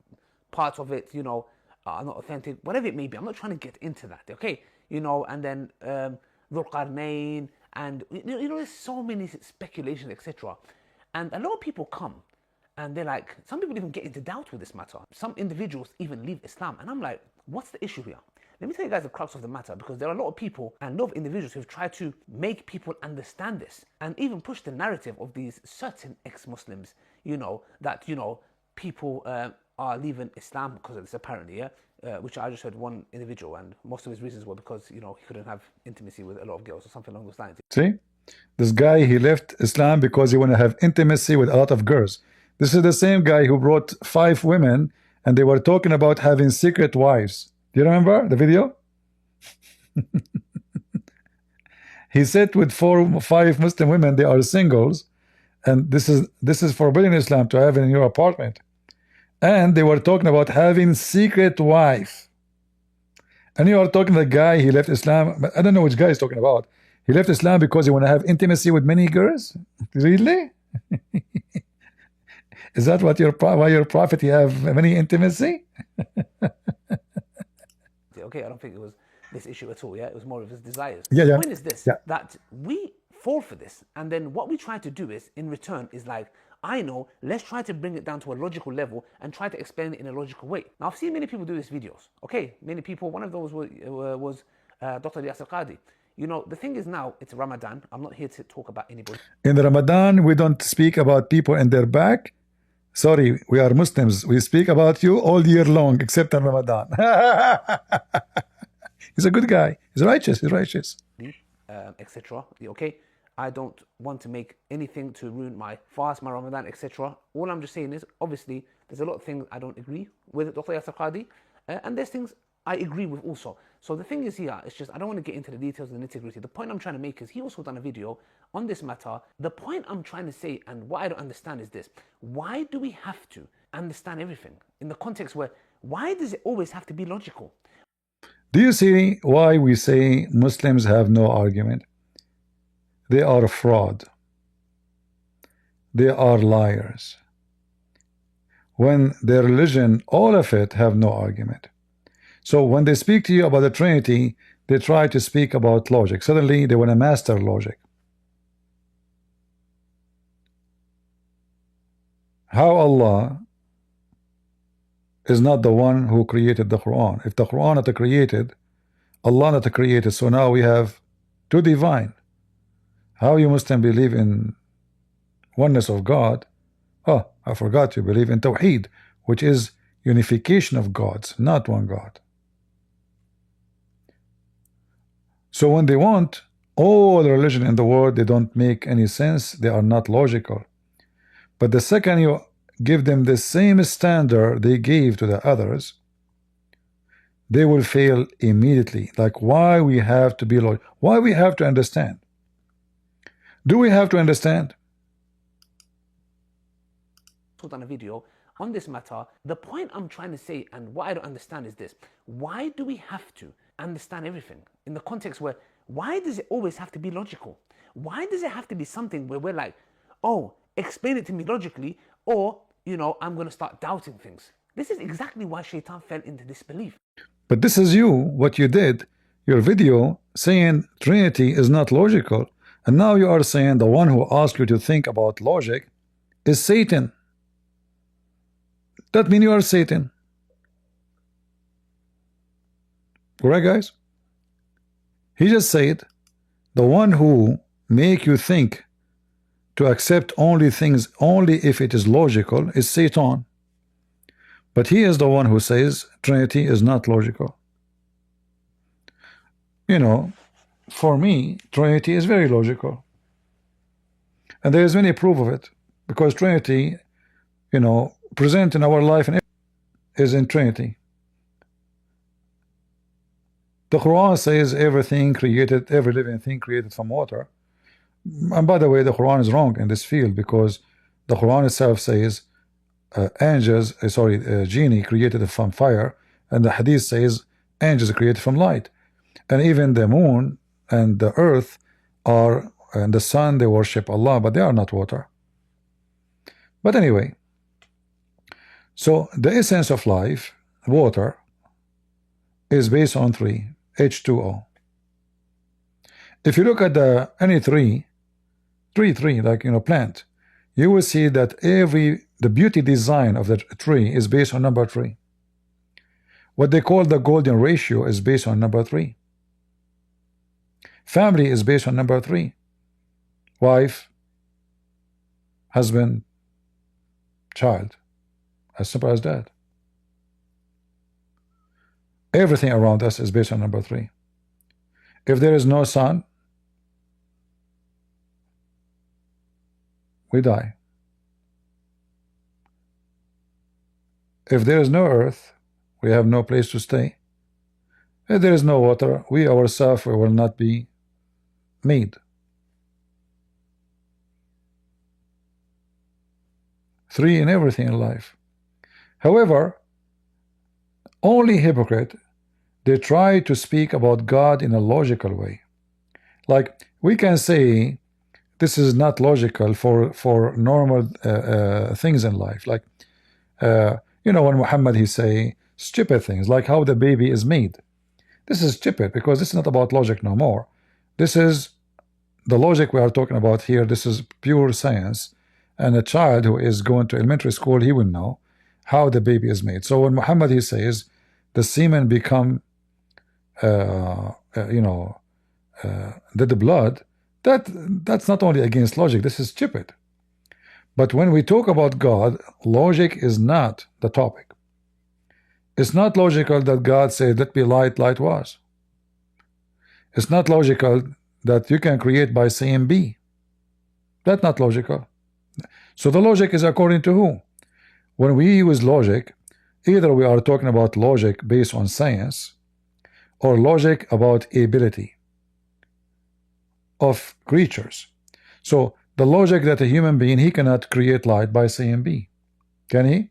parts of it, are not authentic, whatever it may be. I'm not trying to get into that, okay? And then Dhul Qarnayn, and there's so many speculations, etc. And a lot of people come and they're like, some people even get into doubt with this matter. Some individuals even leave Islam. And I'm like, what's the issue here? Let me tell you guys the crux of the matter, because there are a lot of people and a lot of individuals who've tried to make people understand this and even push the narrative of these certain ex-Muslims, that, people are leaving Islam because of this, apparently, which I just heard one individual, and most of his reasons were because, he couldn't have intimacy with a lot of girls or something along those lines. See? This guy, he left Islam because he want to have intimacy with a lot of girls. This is the same guy who brought 5 women and they were talking about having secret wives. Do you remember the video? He said with 4 or 5 Muslim women, they are singles, and this is forbidden in Islam to have in your apartment. And they were talking about having secret wife. And you are talking to the guy, he left Islam. I don't know which guy he's talking about. He left Islam because he want to have intimacy with many girls? Really? Is that what why your prophet he have many intimacy? Okay, I don't think it was this issue at all, it was more of his desires. Yeah. The point is this, that we fall for this, and then what we try to do is, in return, is like, let's try to bring it down to a logical level and try to explain it in a logical way. Now, I've seen many people do these videos, okay? Many people, one of those was Dr. Yasir Qadi. The thing is now, it's Ramadan. I'm not here to talk about anybody. In Ramadan, we don't speak about people in their back. Sorry, we are Muslims. We speak about you all year long, except in Ramadan. He's a good guy. He's righteous. Etc. Okay? I don't want to make anything to ruin my fast, my Ramadan, etc. All I'm just saying is, obviously, there's a lot of things I don't agree with Dr. Yasir Qadi, and there's things I agree with also. So the thing is here, it's just, I don't want to get into the details and the nitty-gritty. The point I'm trying to make is, he also done a video on this matter. The point I'm trying to say, and what I don't understand, is this: why do we have to understand everything in the context where, why does it always have to be logical? Do you see why we say Muslims have no argument? They are fraud. They are liars. When their religion, all of it, have no argument. So when they speak to you about the Trinity, they try to speak about logic. Suddenly they want to master logic. How Allah is not the one who created the Quran? If the Quran not created, Allah not created, so now we have two divine. How you Muslim believe in oneness of God? Oh, I forgot you believe in Tawheed, which is unification of gods, not one God. So when they want all the religion in the world, they don't make any sense, they are not logical. But the second you give them the same standard they gave to the others, they will fail immediately. Like, why we have to be logical? Why we have to understand? Do we have to understand? On a video on this matter, the point I'm trying to say and what I don't understand is this: why do we have to understand everything in the context where, why does it always have to be logical? Why does it have to be something where we're like, oh, explain it to me logically, or you know, I'm going to start doubting things? This is exactly why Shaitan fell into disbelief. But this is you, what you did, your video saying Trinity is not logical, and now you are saying the one who asked you to think about logic is Satan. That means you are Satan. Correct, guys? He just said the one who make you think to accept only things only if it is logical is Satan. But he is the one who says Trinity is not logical. You know, for me, Trinity is very logical. And there is many proof of it, because Trinity, you know, present in our life is in Trinity. The Quran says everything created, every living thing created from water. And by the way, the Quran is wrong in this field, because the Quran itself says genie created from fire, and the Hadith says angels created from light. And even the moon and the earth are, and the sun, they worship Allah, but they are not water. But anyway, so the essence of life, water, is based on three, H2O. If you look at any tree, like, you know, plant, you will see that the beauty design of the tree is based on number 3. What they call the golden ratio is based on number 3. Family is based on number 3. Wife, husband, child. As simple as that. Everything around us is based on number 3. If there is no sun, we die. If there is no earth, we have no place to stay. If there is no water, we ourselves will not be made. 3 in everything in life. However, only hypocrite, they try to speak about God in a logical way. Like, we can say this is not logical for normal things in life. Like, you know, when Muhammad, he say stupid things, like how the baby is made. This is stupid, because this is not about logic no more. This is the logic we are talking about here. This is pure science. And a child who is going to elementary school, he will know how the baby is made. So when Muhammad, he says the semen become the blood, that's not only against logic, this is stupid. But when we talk about God, logic is not the topic. It's not logical that God said, let be light, light was. It's not logical that you can create by saying be. That's not logical. So the logic is according to who? When we use logic, either we are talking about logic based on science, or logic about ability of creatures. So the logic that a human being, he cannot create light by saying be. Can he?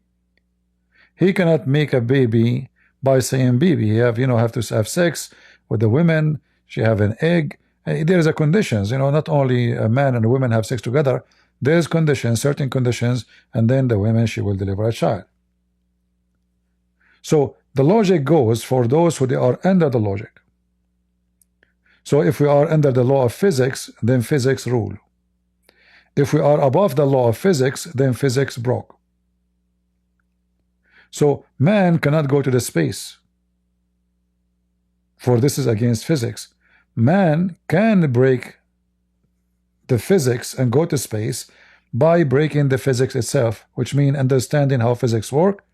He cannot make a baby by saying baby. He have to have sex with the women. She have an egg. And there is a conditions. Not only a man and a woman have sex together. There's conditions, certain conditions, and then the woman, she will deliver a child. So the logic goes for those who they are under the logic. So if we are under the law of physics, then physics rule. If we are above the law of physics, then physics broke. So man cannot go to the space, for this is against physics. Man can break the physics and go to space by breaking the physics itself, which means understanding how physics work,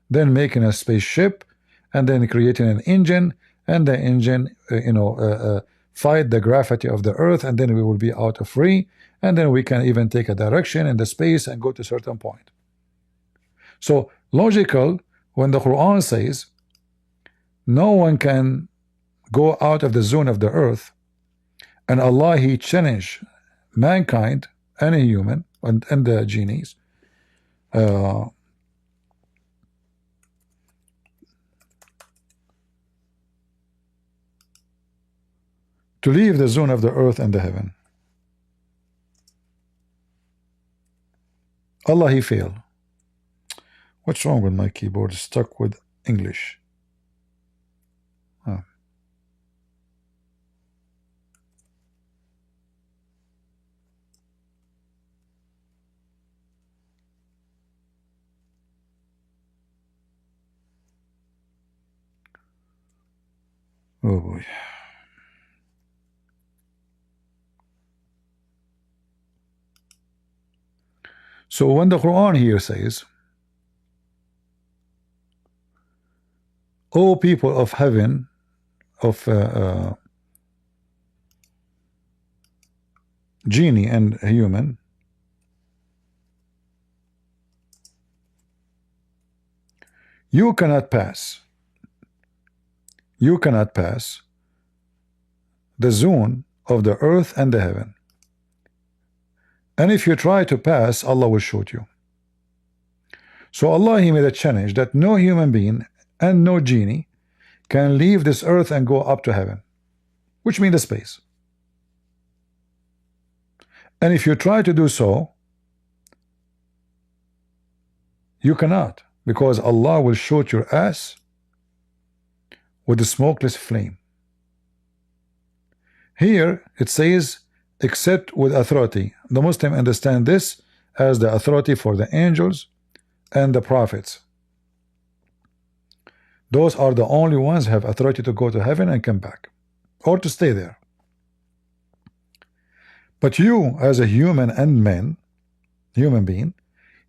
then making a spaceship, and then creating an engine, and the engine fight the gravity of the earth, and then we will be out of free, and then we can even take a direction in the space and go to a certain point. So logical, when the Quran says no one can go out of the zone of the earth, and Allah, He challenged mankind, any human, and the genies, to leave the zone of the earth and the heaven. Allah, He failed. What's wrong with my keyboard? It's stuck with English. Huh. Oh boy. So when the Quran here says, O people of heaven, of genie and human, you cannot pass the zone of the earth and the heaven. And if you try to pass, Allah will shoot you. So Allah, He made a challenge that no human being and no genie can leave this earth and go up to heaven, which means the space. And if you try to do so, you cannot, because Allah will shoot your ass with a smokeless flame. Here it says, except with authority. The Muslim understand this as the authority for the angels and the prophets. Those are the only ones who have authority to go to heaven and come back, or to stay there. But you, as a human being,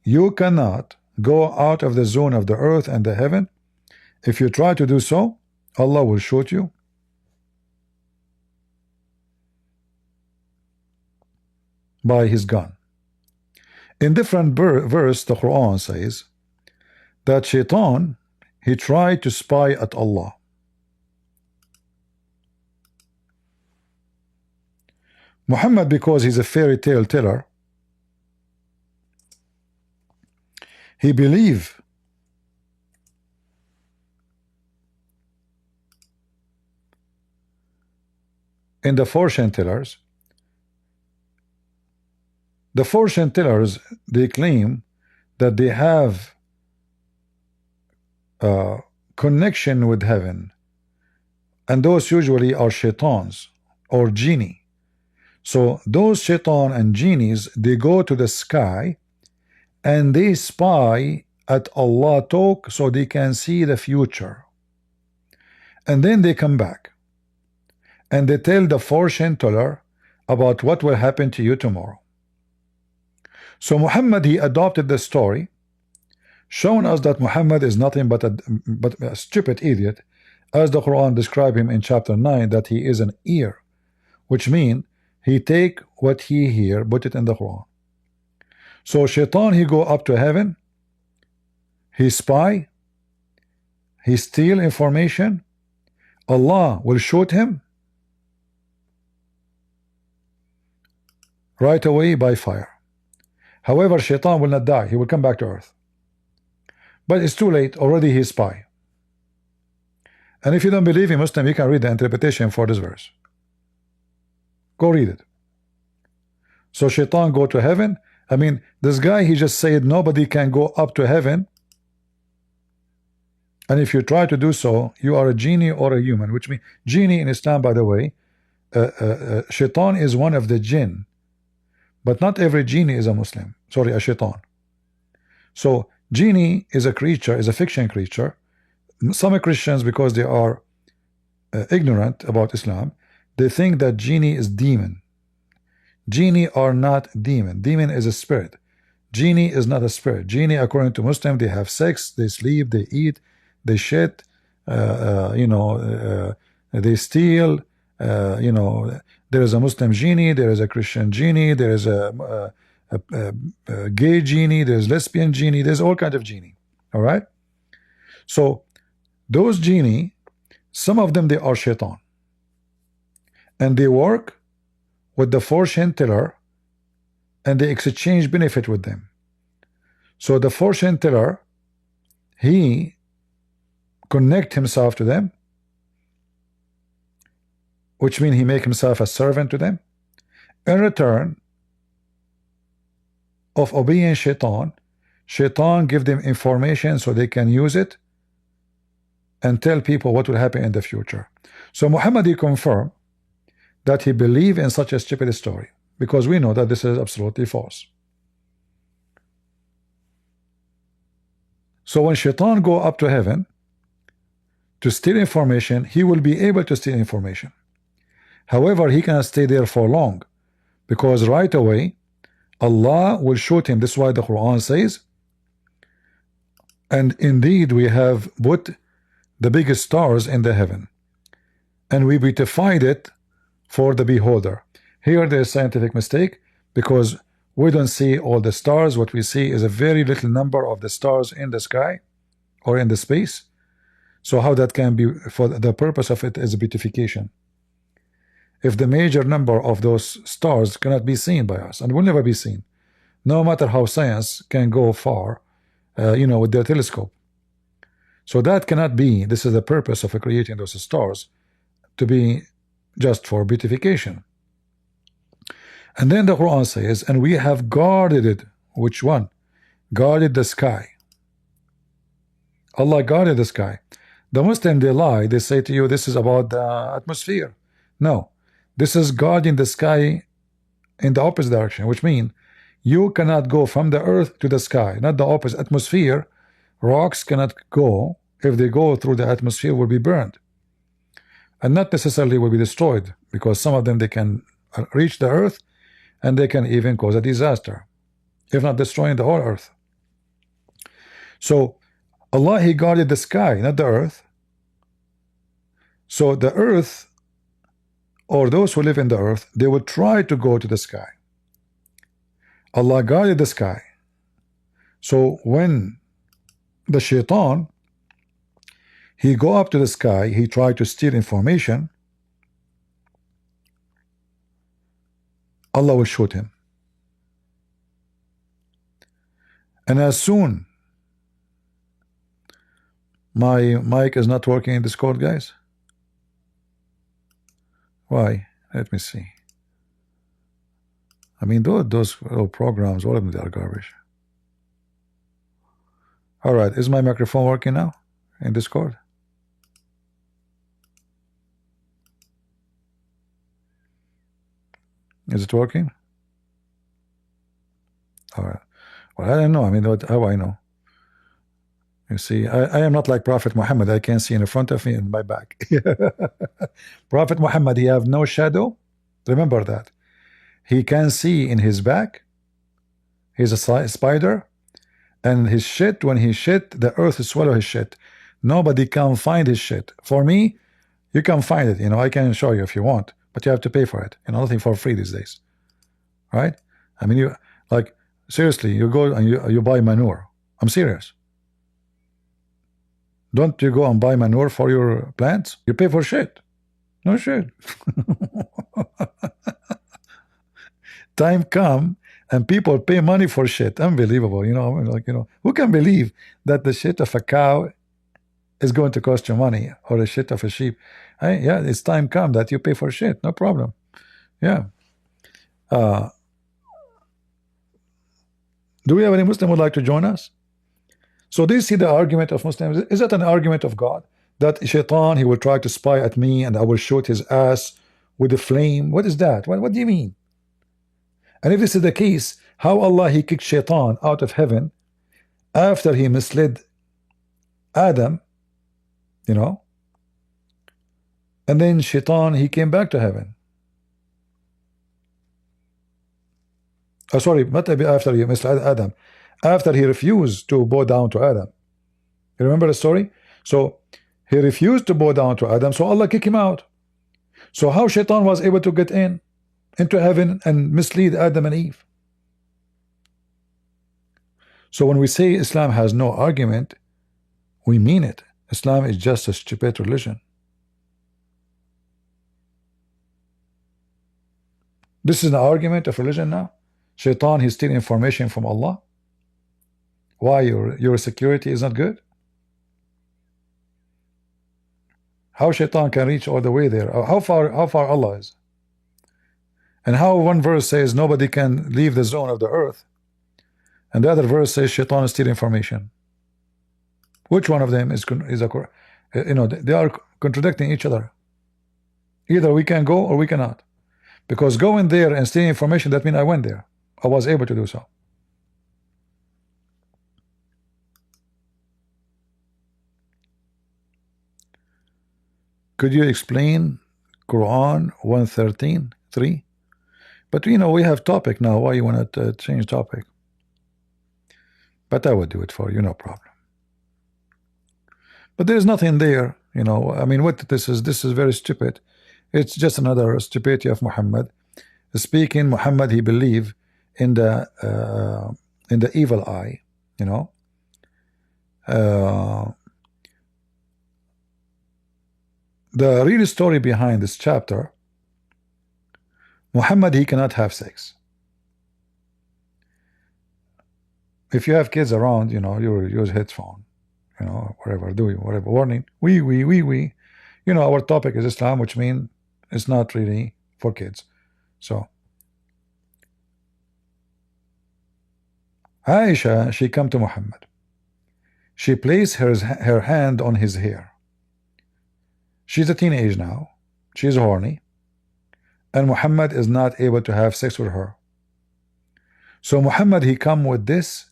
you cannot go out of the zone of the earth and the heaven. If you try to do so, Allah will shoot you. By His gun. In different verse, the Quran says that Shaitan, he tried to spy at Allah. Muhammad, because he's a fairy tale teller, he believed in the fortune tellers. The fortune tellers, they claim that they have a connection with heaven, and those usually are shaitans or genie. So those shaitan and genies, they go to the sky and they spy at Allah talk so they can see the future, and then they come back and they tell the fortune teller about what will happen to you tomorrow. So Muhammad, he adopted the story, showing us that Muhammad is nothing but a stupid idiot, as the Quran described him in chapter 9, that he is an ear, which means he take what he hear, put it in the Quran. So Shaitan, he go up to heaven, he spy, he steal information, Allah will shoot him right away by fire. However, Shaitan will not die, he will come back to earth. But it's too late. Already he's spy. And if you don't believe in Muslim, you can read the interpretation for this verse. Go read it. So Shaitan go to heaven. I mean, this guy, he just said nobody can go up to heaven. And if you try to do so, you are a genie or a human, which means genie in Islam, by the way, Shaitan is one of the jinn. But not every genie is a Muslim. Sorry, a Shaitan. So genie is a creature, is a fiction creature. Some Christians, because they are ignorant about Islam, they think that genie is demon. Genie are not demon. Demon is a spirit. Genie is not a spirit. Genie, according to Muslim, they have sex, they sleep, they eat, they shit, they steal. There is a Muslim genie, there is a Christian genie, there is a gay genie, there is lesbian genie, there's all kinds of genie. All right. So those genie, some of them, they are Shaitan, and they work with the fortune teller, and they exchange benefit with them. So the fortune teller, he connect himself to them, which means he make himself a servant to them. In return of obeying Shaitan, Shaitan give them information so they can use it and tell people what will happen in the future. So Muhammad, he confirmed that he believed in such a stupid story, because we know that this is absolutely false. So when Shaitan go up to heaven to steal information, he will be able to steal information. However, he cannot stay there for long, because right away Allah will shoot him. This is why the Quran says, and indeed we have put the biggest stars in the heaven, and we beautified it for the beholder. Here there is scientific mistake, because we don't see all the stars. What we see is a very little number of the stars in the sky or in the space. So how that can be, for the purpose of it is beautification. If the major number of those stars cannot be seen by us and will never be seen, no matter how science can go far, with their telescope. So that cannot be. This is the purpose of creating those stars, to be just for beautification. And then the Quran says, and we have guarded it. Which one? Guarded the sky. Allah guarded the sky. The Muslim, they lie. They say to you, this is about the atmosphere. No, this is guarding the sky in the opposite direction, which means you cannot go from the earth to the sky, not the opposite atmosphere. Rocks cannot go. If they go through the atmosphere, will be burned, and not necessarily will be destroyed, because some of them, they can reach the earth and they can even cause a disaster, if not destroying the whole earth. So Allah, he guarded the sky, not the earth. So the earth, or those who live in the earth, they would try to go to the sky. Allah guarded the sky. So when the Shaitan, he go up to the sky, he tried to steal information, Allah will shoot him. And as soon, my mic is not working in Discord, guys. Why? Let me see. I mean, those little programs, all of them, they are garbage. All right, is my microphone working now in Discord? Is it working? All right. Well, I don't know. I mean, how I know? You see, I am not like Prophet Muhammad. I can see in front of me and my back. Prophet Muhammad, he have no shadow. Remember that. He can see in his back. He's a spider. And his shit, when he shit, the earth swallow his shit. Nobody can find his shit. For me, you can find it. I can show you if you want, but you have to pay for it. Nothing for free these days, right? I mean, you like seriously, you go and you buy manure. I'm serious. Don't you go and buy manure for your plants? You pay for shit. No shit. Time come and people pay money for shit. Unbelievable, you know. Like, you know, who can believe that the shit of a cow is going to cost you money, or the shit of a sheep? Hey, yeah, it's time come that you pay for shit, no problem. Yeah. Do we have any Muslim who would like to join us? So do you see the argument of Muslims? Is that an argument of God? That shaitan, he will try to spy at me and I will shoot his ass with a flame? What is that? What do you mean? And if this is the case, how Allah he kicked shaitan out of heaven after he misled Adam, you know, and then shaitan he came back to heaven. Oh, sorry, not after he misled Adam, after he refused to bow down to Adam. You remember the story? So he refused to bow down to Adam, so Allah kicked him out. So how shaitan was able to get into heaven and mislead Adam and Eve? So when we say Islam has no argument, we mean it. Islam is just a stupid religion. This is an argument of religion now. Shaitan, he's stealing information from Allah. Why your security is not good? How shaitan can reach all the way there? How far Allah is? And how one verse says nobody can leave the zone of the earth, and the other verse says shaitan is stealing information. Which one of them is a, you know, they are contradicting each other. Either we can go or we cannot. Because going there and stealing information, that means I went there. I was able to do so. Could you explain Quran 113:3? But you know, we have topic now. Why you want to change topic? But I would do it for you, no problem. But there's nothing there, you know. I mean, what this is very stupid. It's just another stupidity of Muhammad. Speaking, Muhammad, he believed in the evil eye, you know. The real story behind this chapter, Muhammad, he cannot have sex. If you have kids around, you know, you use headphone, you know, whatever, do whatever, warning, we. You know, our topic is Islam, which means it's not really for kids. So Aisha, she come to Muhammad. She placed her hand on his hair. She's a teenage now. She's horny. And Muhammad is not able to have sex with her. So Muhammad, he come with this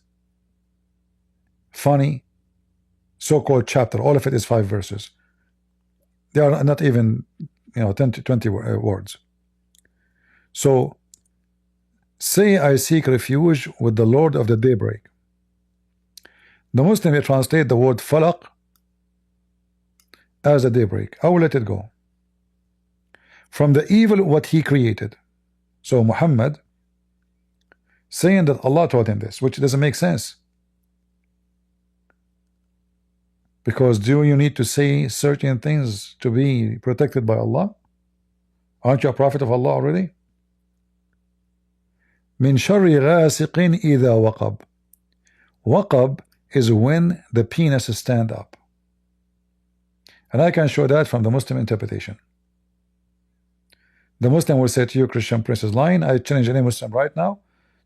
funny so-called chapter. All of it is 5 verses. They are not even, you know, 10 to 20 words. So, say I seek refuge with the Lord of the daybreak. The Muslim will translate the word falaq as a daybreak. I will let it go. From the evil what he created. So Muhammad saying that Allah told him this, which doesn't make sense. Because do you need to say certain things to be protected by Allah? Aren't you a prophet of Allah already? Min sharri ghasiqin idha waqab. Waqab is when the penis stand up. And I can show that from the Muslim interpretation. The Muslim will say to you, Christian Prince is lying. I challenge any Muslim right now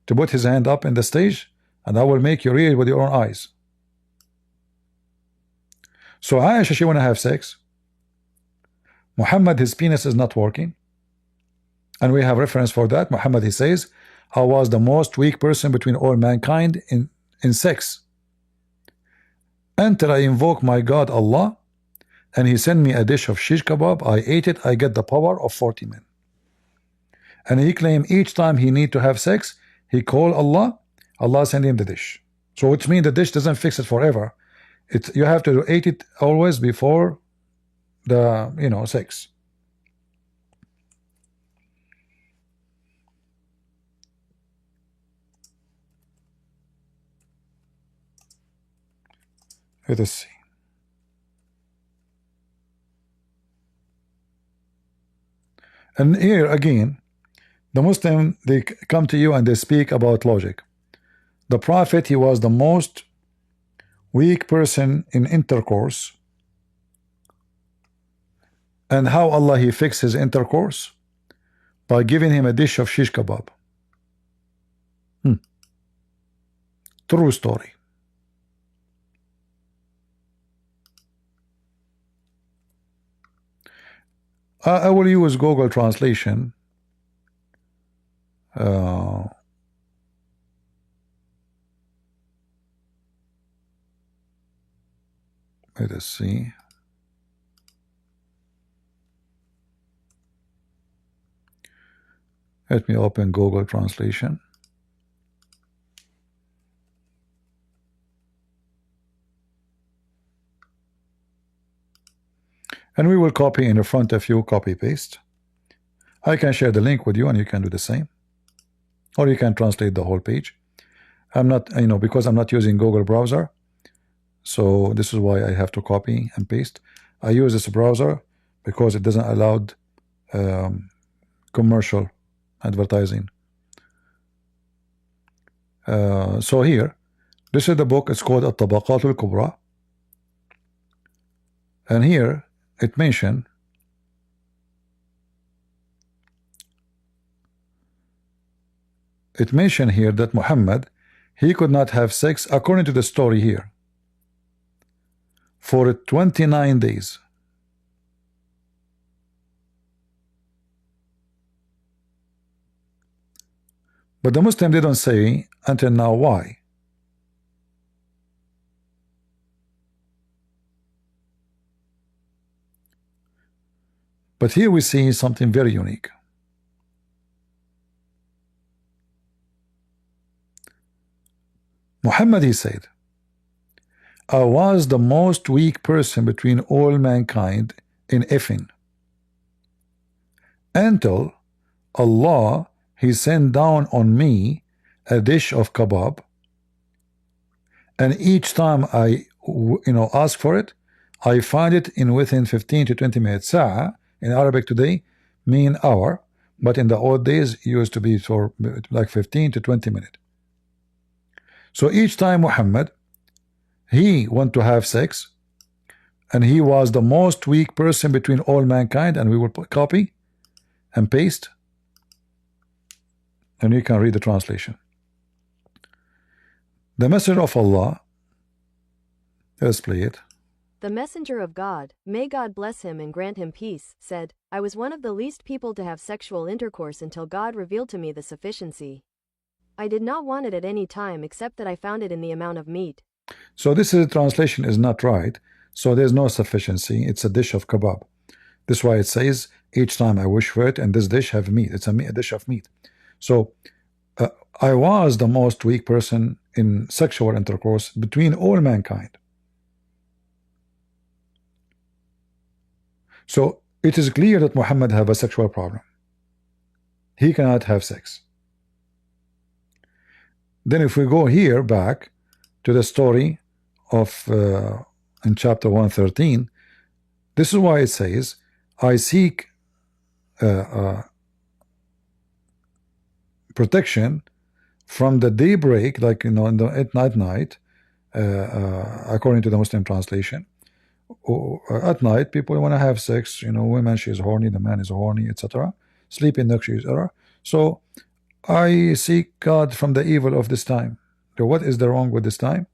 to put his hand up in the stage, and I will make you read with your own eyes. So Aisha, she want to have sex. Muhammad, his penis is not working. And we have reference for that. Muhammad, he says, I was the most weak person between all mankind in sex. Until I invoke my God Allah, and he sent me a dish of shish kebab. I ate it. I get the power of 40 men. And he claimed each time he need to have sex, he call Allah. Allah send him the dish. So which means the dish doesn't fix it forever. You have to eat it always before the, you know, sex. Let us see. And here again, The Muslim, they come to you and they speak about logic. The Prophet, he was the most weak person in intercourse. And how Allah he fixed his intercourse? By giving him a dish of shish kebab. True story. I will use Google Translation. Let us see. Let me open Google Translation. And we will copy in the front of you, copy paste. I can share the link with you and you can do the same. Or you can translate the whole page. I'm not, because I'm not using Google browser. So this is why I have to copy and paste. I use this browser because it doesn't allow commercial advertising. So here, this is the book. It's called At-Tabaqat al-Kubra. And here it mentioned here that Muhammad, he could not have sex, according to the story here, for 29 days. But the Muslim didn't say until now why. But here we see something very unique. Muhammad, he said, I was the most weak person between all mankind in effing, until Allah, he sent down on me a dish of kebab, and each time I ask for it, I find it in within 15 to 20 minutes. Sa'a in Arabic today mean hour, but in the old days it used to be for like 15 to 20 minutes. So each time Muhammad, he want to have sex, and he was the most weak person between all mankind, and we will copy and paste, and you can read the translation. The Messenger of Allah, let's play it. The messenger of God, may God bless him and grant him peace, said, I was one of the least people to have sexual intercourse until God revealed to me the sufficiency. I did not want it at any time except that I found it in the amount of meat. So this is translation is not right. So there's no sufficiency. It's a dish of kebab. This is why it says each time I wish for it, and this dish have meat. It's a dish of meat. So I was the most weak person in sexual intercourse between all mankind. So it is clear that Muhammad have a sexual problem. He cannot have sex. Then if we go here back to the story of in chapter 113, this is why it says, I seek protection from the daybreak, like at night, according to the Muslim translation. At night, people want to have sex. Women, she's horny, the man is horny, etc. Sleeping next to each other. So I seek God from the evil of this time. So what is the wrong with this time?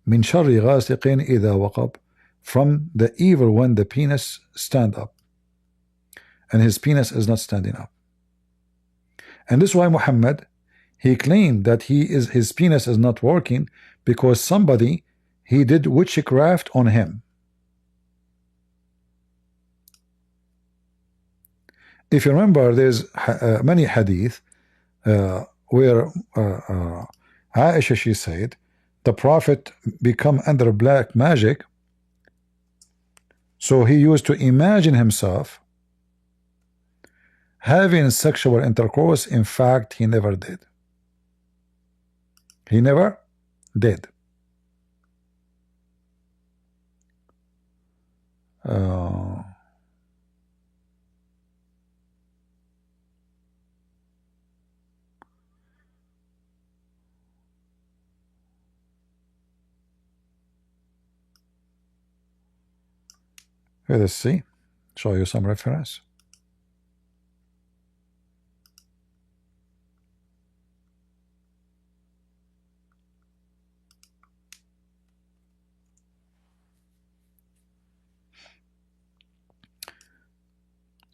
Min sharri ghasiqin idha waqab, from the evil when the penis stand up, and his penis is not standing up. And this is why Muhammad, he claimed that his penis is not working because somebody, he did witchcraft on him. If you remember, there's many hadith where Aisha, she said, the Prophet become under black magic, so he used to imagine himself having sexual intercourse. In fact, he never did. He never did. Here, let's see. Show you some reference.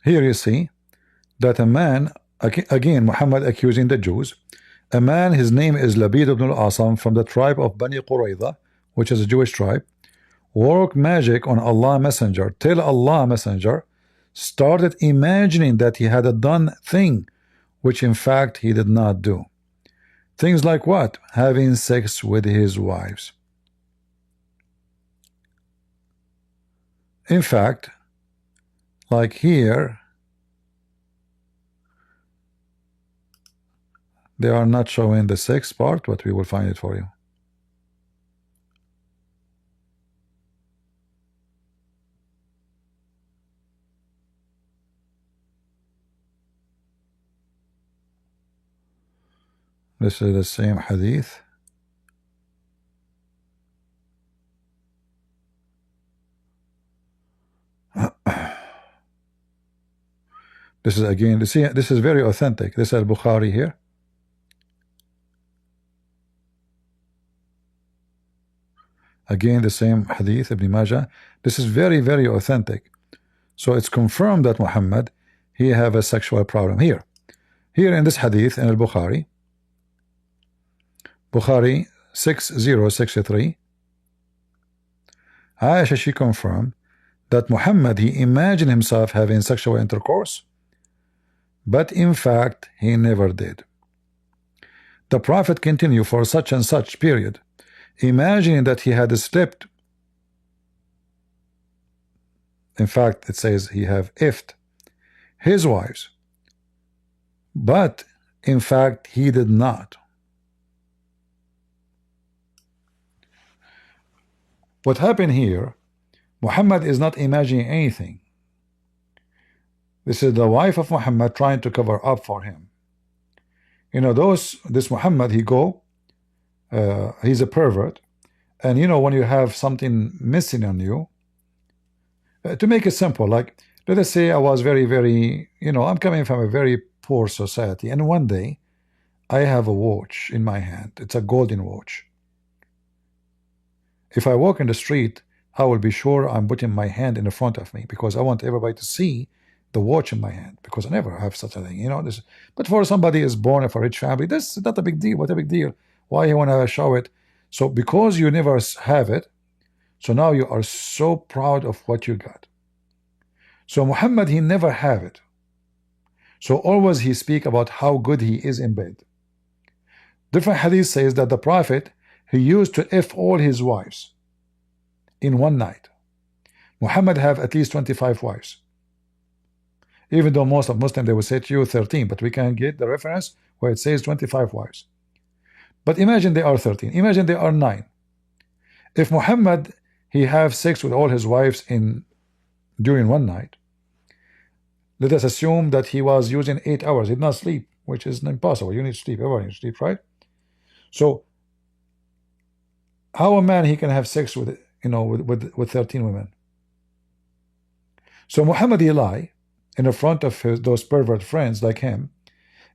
Here you see that a man, again Muhammad accusing the Jews, a man, his name is Labid ibn al-Asam from the tribe of Bani Qurayza, which is a Jewish tribe, worked magic on Allah Messenger till Allah Messenger started imagining that he had a done thing which in fact he did not do. Things like what? Having sex with his wives. In fact, like here, they are not showing the sex part, but we will find it for you. This is the same hadith. This is again, see, this is very authentic. This is Al-Bukhari here. Again, the same hadith, Ibn Majah. This is very, very authentic. So it's confirmed that Muhammad, he have a sexual problem here. Here in this hadith in Al-Bukhari, Bukhari 6063, Aisha, she confirmed that Muhammad, he imagined himself having sexual intercourse, but in fact he never did. The Prophet continued for such and such period, imagining that he had slept. In fact, it says he have ifed his wives, but in fact he did not. What happened here, Muhammad is not imagining anything. This is the wife of Muhammad trying to cover up for him. You know, this Muhammad, he go, he's a pervert, and you know, when you have something missing on you, to make it simple, like let us say I was very, you know, I'm coming from a very poor society, and one day I have a watch in my hand. It's a golden watch. If I walk in the street, I will be sure I'm putting my hand in the front of me because I want everybody to see the watch in my hand, because I never have such a thing, you know. This, but for somebody is born of a rich family, this is not a big deal. What a big deal? Why you want to show it? So because you never have it, so now you are so proud of what you got. So Muhammad, he never have it. So always he speak about how good he is in bed. Different hadith says that the Prophet, he used to F all his wives in one night. Muhammad have at least 25 wives. Even though most of Muslims, they will say to you 13, but we can get the reference where it says 25 wives. But imagine they are 13. Imagine they are 9. If Muhammad, he have sex with all his wives during one night, let us assume that he was using 8 hours. He did not sleep, which is impossible. You need to sleep. Everyone needs to sleep, right? So how a man, he can have sex with, you know, with 13 women? So Muhammad, he lie in the front of those pervert friends like him,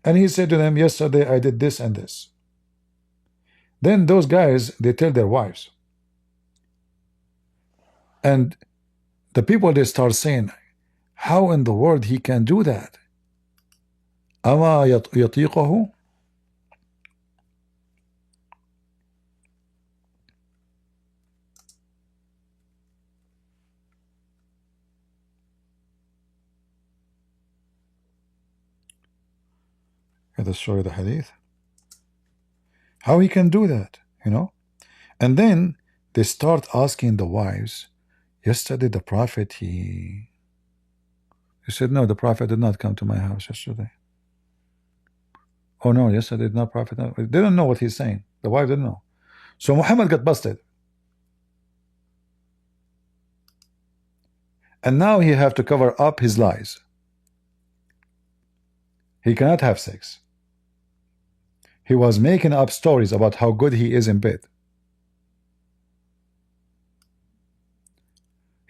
and he said to them, yesterday I did this and this. Then those guys, they tell their wives, and the people, they start saying, how in the world he can do that? Ama yatiquhu? Let us show you the hadith. How he can do that, you know? And then they start asking the wives, yesterday the Prophet, he said, no, the Prophet did not come to my house yesterday. Oh no, yesterday did not Prophet. No. They don't know what he's saying. The wife didn't know. So Muhammad got busted. And now he have to cover up his lies. He cannot have sex. He was making up stories about how good he is in bed.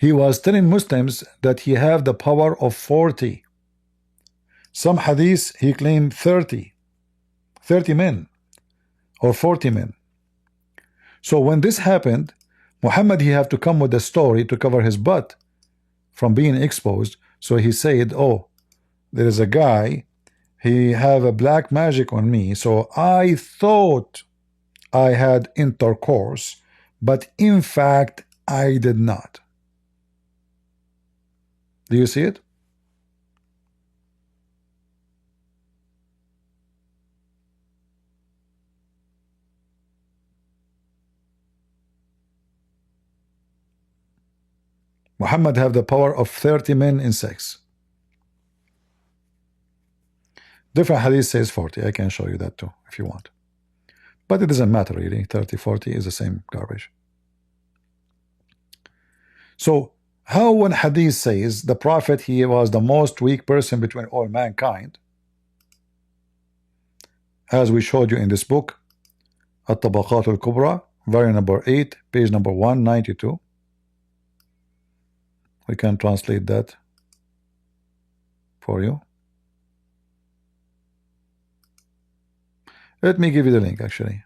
he was telling Muslims that he have the power of 40. Some hadith he claimed 30 men or 40 men. So when this happened, Muhammad, he have to come with a story to cover his butt from being exposed. So he said, oh, there is a guy, he have a black magic on me, so I thought I had intercourse, but in fact I did not. Do you see it? Muhammad have the power of 30 men in sex. Different hadith says 40. I can show you that too if you want. But it doesn't matter really. 30, 40 is the same garbage. So how one hadith says the Prophet, he was the most weak person between all mankind, as we showed you in this book, At-Tabaqat al-Kubra, volume number 8, page number 192. We can translate that for you. Let me give you the link actually.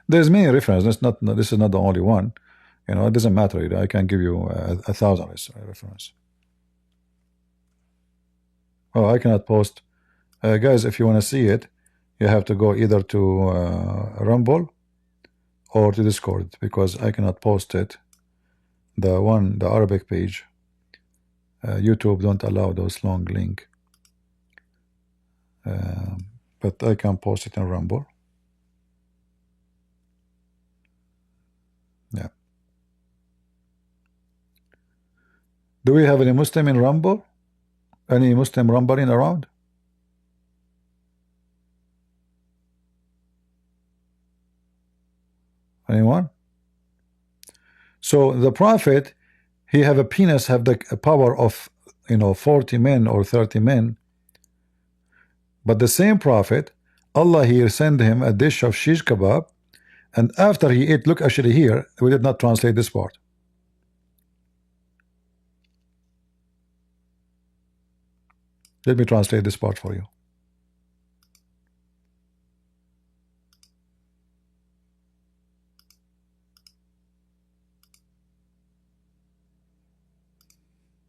There's many references. This is not the only one. You know, it doesn't matter. I can give you 1,000 references. Oh, I cannot post. Guys, if you want to see it, you have to go either to Rumble or to Discord, because I cannot post it. The Arabic page, YouTube don't allow those long link, but I can post it in Rumble. Yeah. Do we have any Muslim in Rumble? Any Muslim rumbling around? Anyone? So the Prophet, he have a penis, have the power of 40 men or 30 men. But the same Prophet, Allah here send him a dish of shish kebab, and after he ate, look actually here, we did not translate this part. Let me translate this part for you.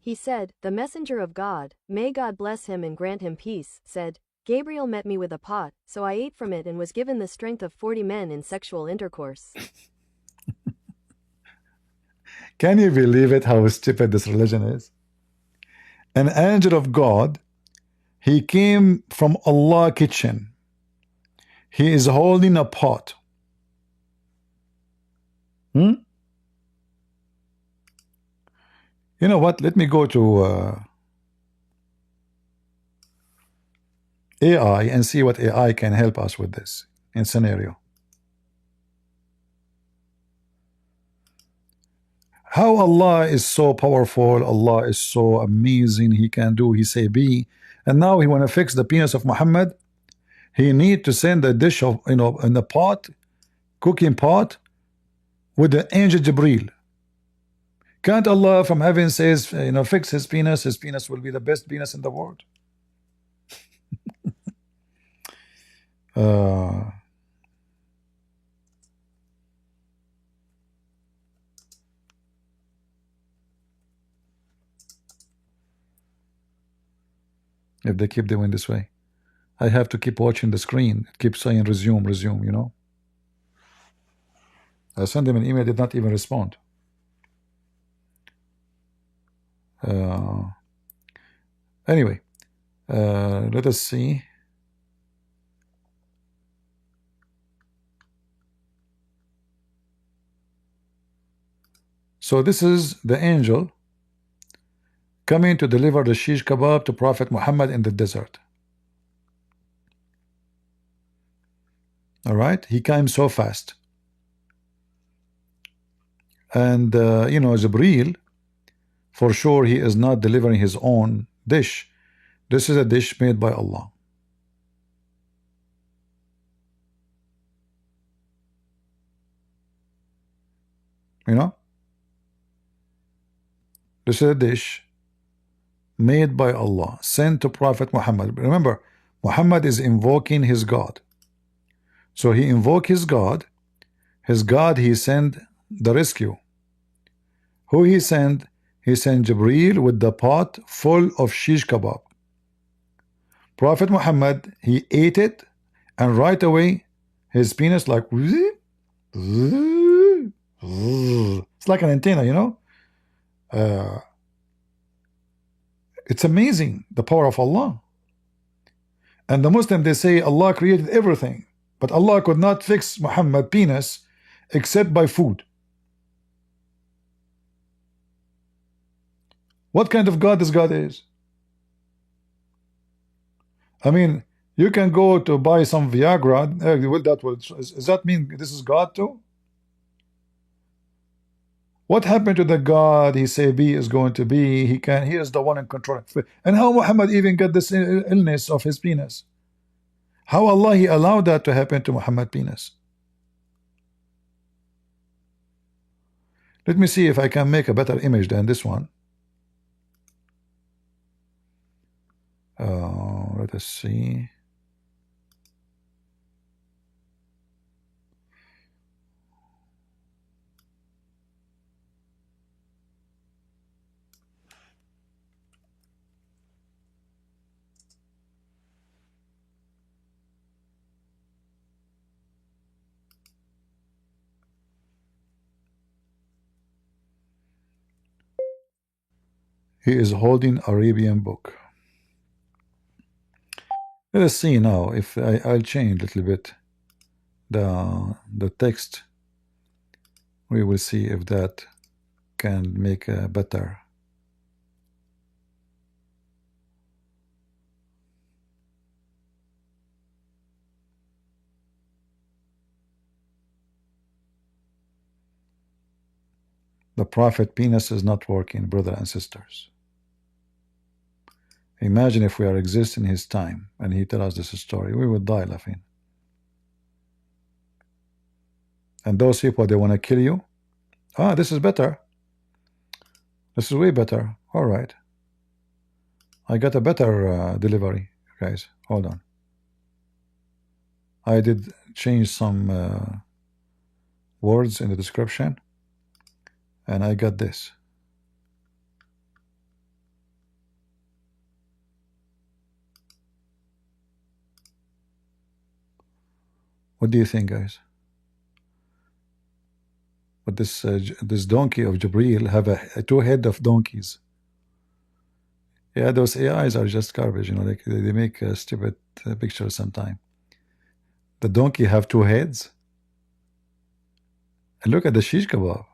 He said, the messenger of God, may God bless him and grant him peace, said, Gabriel met me with a pot, so I ate from it and was given the strength of 40 men in sexual intercourse. Can you believe it, how stupid this religion is? An angel of God, he came from Allah's kitchen. He is holding a pot. You know what? Let me go to AI and see what AI can help us with this in scenario. How Allah is so powerful, Allah is so amazing, he can do, he say be, and now he want to fix the penis of Muhammad. He need to send a dish of, in the pot, cooking pot, with the angel Jibril. Can't Allah from heaven says, fix his penis will be the best penis in the world? If they keep doing this way, I have to keep watching the screen. It keeps saying resume, resume, I sent him an email, did not even respond. Anyway, let us see. So this is the angel coming to deliver the shish kebab to Prophet Muhammad in the desert. All right, he came so fast. And Jibril, for sure he is not delivering his own dish. This is a dish made by Allah. This is a dish made by Allah, sent to Prophet Muhammad. Remember, Muhammad is invoking his God. So he invoked his God. His God, he sent the rescue. Who he sent? He sent Jibreel with the pot full of shish kebab. Prophet Muhammad, he ate it, and right away his penis like it's like an antenna, you know. It's amazing, the power of Allah. And the Muslim, they say Allah created everything, but Allah could not fix Muhammad penis except by food. What kind of God this God is? I mean, you can go to buy some Viagra. Does that mean this is God too? What happened to the God he say be is going to be? He is the one in control. And how Muhammad even got this illness of his penis? How Allah he allowed that to happen to Muhammad penis? Let me see if I can make a better image than this one. Let us see. He is holding Arabian book. Let us see now if I'll change a little bit the text. We will see if that can make a better. The prophet penis is not working, brother and sisters. Imagine if we are existing his time and he tell us this story, we would die laughing. And those people, they want to kill you. Ah, this is better. This is way better. All right. I got a better delivery, guys. Hold on. I did change some words in the description, and I got this. What do you think, guys? But this donkey of Jibreel have a two head of donkeys. Yeah, those AIs are just garbage, you know. They make stupid pictures sometimes. The donkey have two heads. And look at the shish kebab.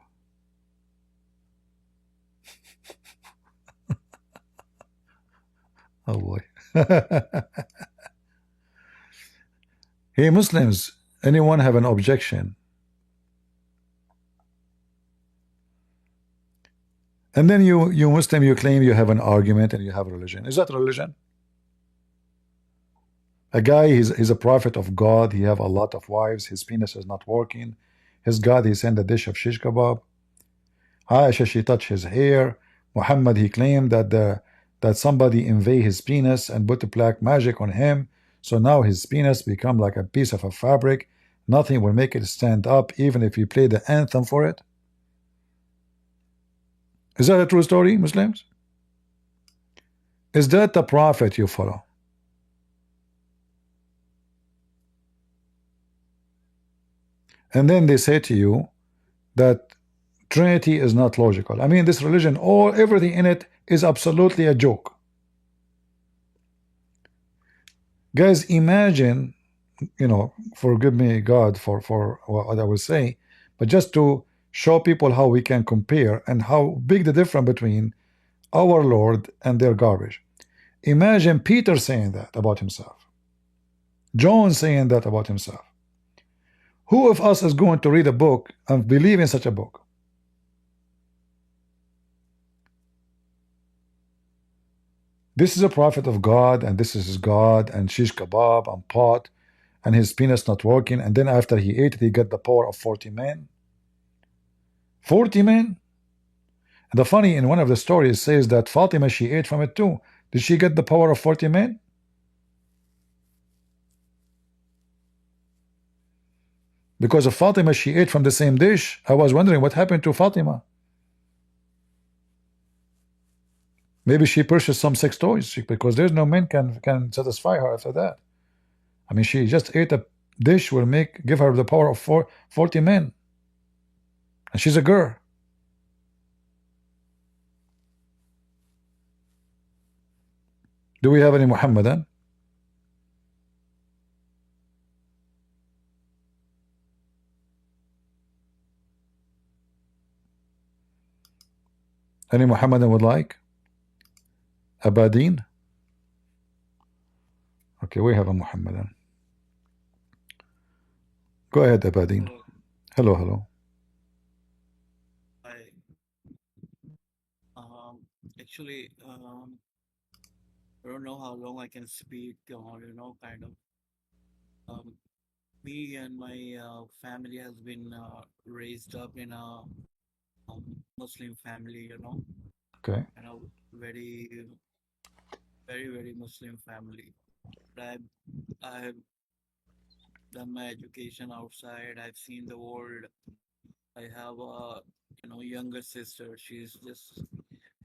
Oh boy. Hey Muslims, anyone have an objection? And then you Muslim, you claim you have an argument and you have a religion. Is that religion? A guy, he's a prophet of God. He have a lot of wives. His penis is not working. His God, he sent a dish of shish kebab. Aisha, she touched his hair. Muhammad, he claimed that somebody invade his penis and put a black magic on him. So now his penis become like a piece of a fabric. Nothing will make it stand up, even if you play the anthem for it. Is that a true story, Muslims? Is that the prophet you follow? And then they say to you that Trinity is not logical. I mean, this religion, everything in it is absolutely a joke. Guys, imagine, you know, forgive me, God, for what I will say, but just to show people how we can compare and how big the difference between our Lord and their garbage. Imagine Peter saying that about himself. John saying that about himself. Who of us is going to read a book and believe in such a book? This is a prophet of God, and this is his God, and shish kebab and pot, and his penis not working, and then after he ate it, he got the power of 40 men. 40 men? And the funny, in one of the stories says that Fatima, she ate from it too. Did she get the power of 40 men? Because of Fatima, she ate from the same dish. I was wondering what happened to Fatima. Maybe she purchased some sex toys, because there's no men can satisfy her after that. I mean, she just ate a dish will give her the power of 40 men. And she's a girl. Do we have any Muhammadan? Any Muhammadan would like? Abadeen? Okay, we have a Muhammadan. Go ahead, Abadeen. Hello, hello. I actually I don't know how long I can speak or kind of me and my family has been raised up in a Muslim family, Okay. and a very very Muslim family. But I've done my education outside. I've seen the world. I have a younger sister. She's just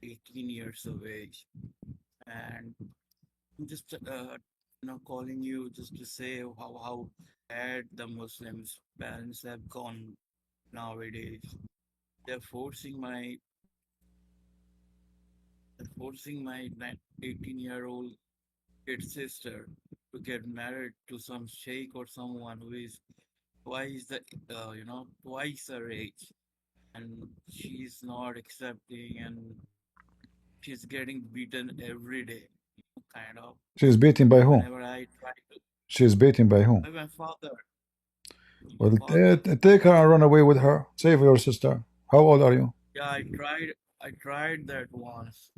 18 years of age, and I'm just calling you just to say how bad the Muslims parents have gone nowadays. They're forcing my 18-year-old kid sister to get married to some sheikh or someone who is twice the twice her age, and she's not accepting, and she's getting beaten every day, kind of. She's beaten by whom? Whenever I try to, She's beaten by whom? by my father. Well, Father. take her and run away with her. Save your sister. How old are you? Yeah, I tried that once,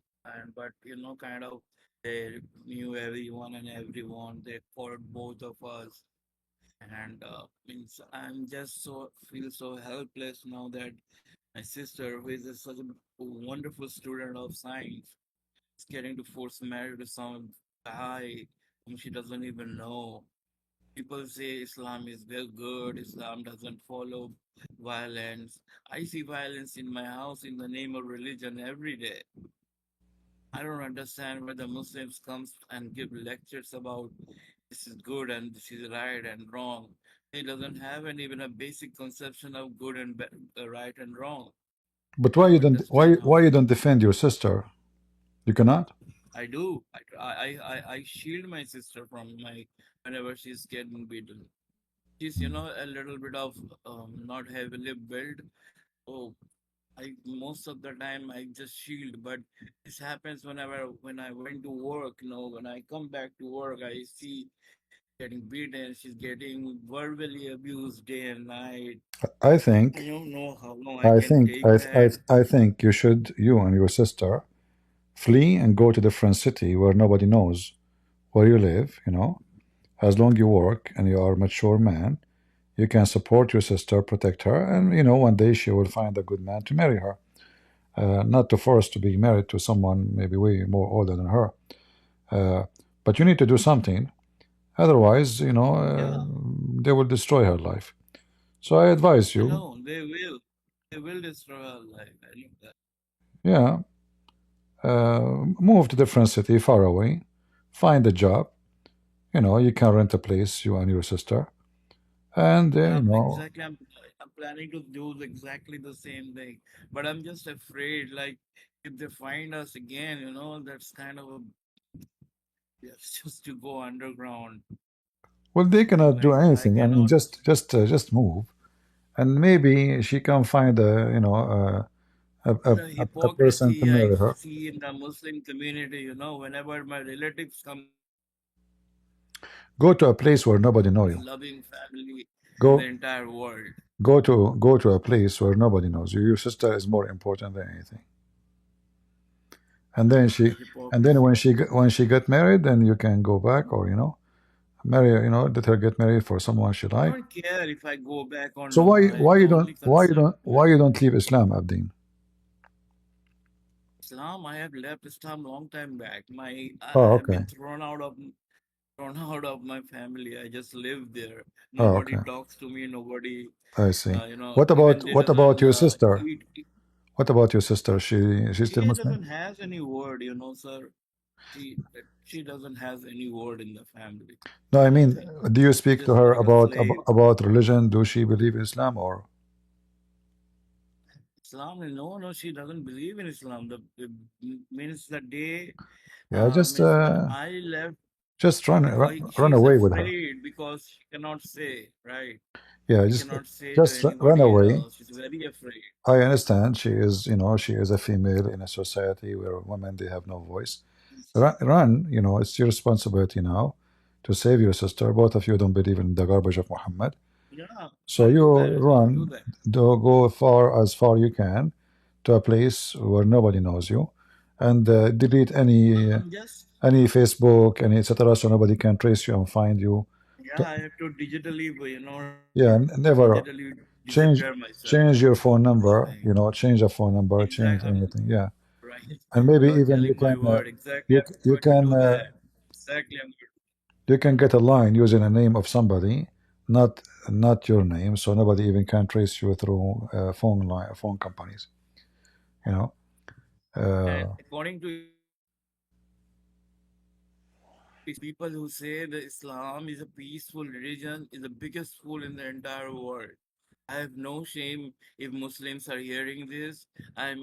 but kind of they knew everyone and everyone. They fought both of us, and means I'm just feel so helpless now that my sister, who is such a wonderful student of science, is getting to force marriage to some guy whom she doesn't even know. People say Islam is very good, Islam doesn't follow violence. I see violence in my house in the name of religion every day. I don't understand why the Muslims comes and give lectures about this is good and this is right and wrong. He doesn't have even a basic conception of good and right and wrong. But I why you don't don't understand how why you don't defend your sister? You cannot? I do. I shield my sister from whenever she's getting beaten. She's a little bit of not heavily built. Oh, I most of the time I just shield, but this happens whenever when I went to work. When I come back to work, I see getting beaten. She's getting verbally abused day and night. I think I don't know how long I can take that. I think you and your sister flee and go to different city where nobody knows where you live. As long you work and you are a mature man, you can support your sister, protect her, and one day she will find a good man to marry her. Not to force to be married to someone maybe way more older than her. But you need to do something. Otherwise, Yeah, they will destroy her life. So I advise I you, know they will. They will destroy her life. I know that. yeah, move to different city, far away, find a job. You can rent a place, you and your sister, and Yeah, exactly. I'm planning to do exactly the same thing, but I'm just afraid, like, if they find us again, that's kind of a yes, just to go underground. well, they cannot do Like, I anything. I mean, cannot. just move, and maybe she can find The a person to hypocrisy I marry her. see in the Muslim community, whenever my relatives come, Go to a place where nobody know you. loving family in the Go entire world. go to a place where nobody knows you. Your sister is more important than anything. And then The hypocrisy. when she got married, then you can go back, or marry, let her get married for someone she I like. don't care if I go back or So not. why The only concern. you don't leave Islam, Abdeen? Islam, I have left Islam long time back. I Oh, have okay. been thrown out of my family. I just live there. Oh, Nobody okay. talks to me. Nobody, I see. even they What doesn't about your sister? eat. What about your sister? She's still She Muslim? doesn't has any word, sir. She she doesn't has any word in the family. No, I mean, Nothing. do you She's speak to just her like a slave. about religion? Do she believe Islam or? Islam, no, no, she doesn't believe in Islam. Means the day, Yeah, means when I left, just run she's away with her. afraid because she cannot say, right? Yeah, She cannot say to run anybody away. else. She's very afraid. I understand she is, she is a female in a society where women they have no voice. Run, it's your responsibility now to save your sister. Both of you don't believe in the garbage of Muhammad, Yeah, so I'll you do that. I'll do run, that. go as far you can to a place where nobody knows you, and delete I'm just, any Facebook, any etc., so nobody can trace you and find you. yeah, D- I have to digitally, Yeah, never digitally change disappear myself. change your phone That's number. why. Change a phone number, change Exactly. anything. Yeah, Right. and maybe You are even telling my word. Exactly. you I'm you going to can do that. Exactly. I'm going you can get a line using a name of somebody, not your name, so nobody even can trace you through phone companies. You know. And Uh, according to people who say that Islam is a peaceful religion, is the biggest fool in the entire world. I have no shame if Muslims are hearing this. I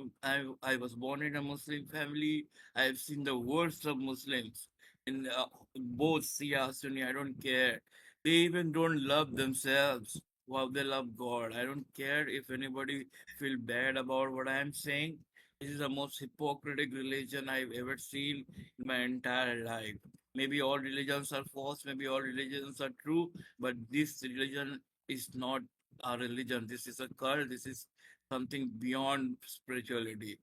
was born in a Muslim family. I have seen the worst of Muslims in both Shia, Sunni. I don't care. They even don't love themselves. Wow, they love God. I don't care if anybody feel bad about what I am saying. This is the most hypocritical religion I've ever seen in my entire life. Maybe all religions are false. Maybe all religions are true. But this religion is not a religion. This is a cult. This is something beyond spirituality.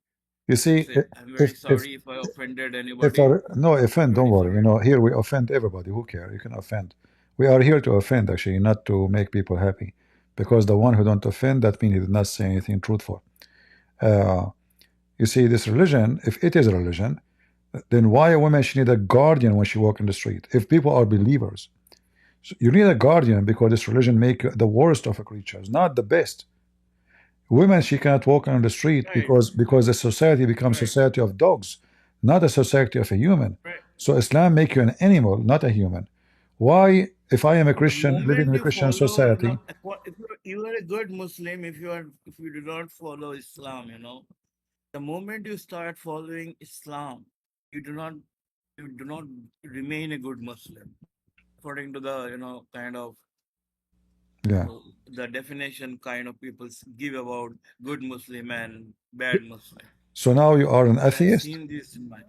you see, That's it. I'm very if sorry if I offended if anybody. I, no I'm offend, don't very worry. sorry. Here we offend everybody. Who care? You can offend. We are here to offend, actually, not to make people happy. Because the one who don't offend, that means he did not say anything truthful. Uh, you see, this religion, if it is a religion, then why a woman she need a guardian when she walk in the street? If people are believers, so you need a guardian because this religion make you the worst of a creatures, not the best. Women she cannot walk on the street Right, because the society becomes right, society of dogs, not a society of a human. right. So Islam make you an animal, not a human. Why, if I am a The Christian living moment in a you Christian follow, society, if you are a good Muslim, if you do not follow Islam, the moment you start following Islam, you do not you do not remain a good Muslim, according to the kind of yeah. the definition kind of people give about good Muslim and bad Muslim. So now you are an I have atheist, seen this in my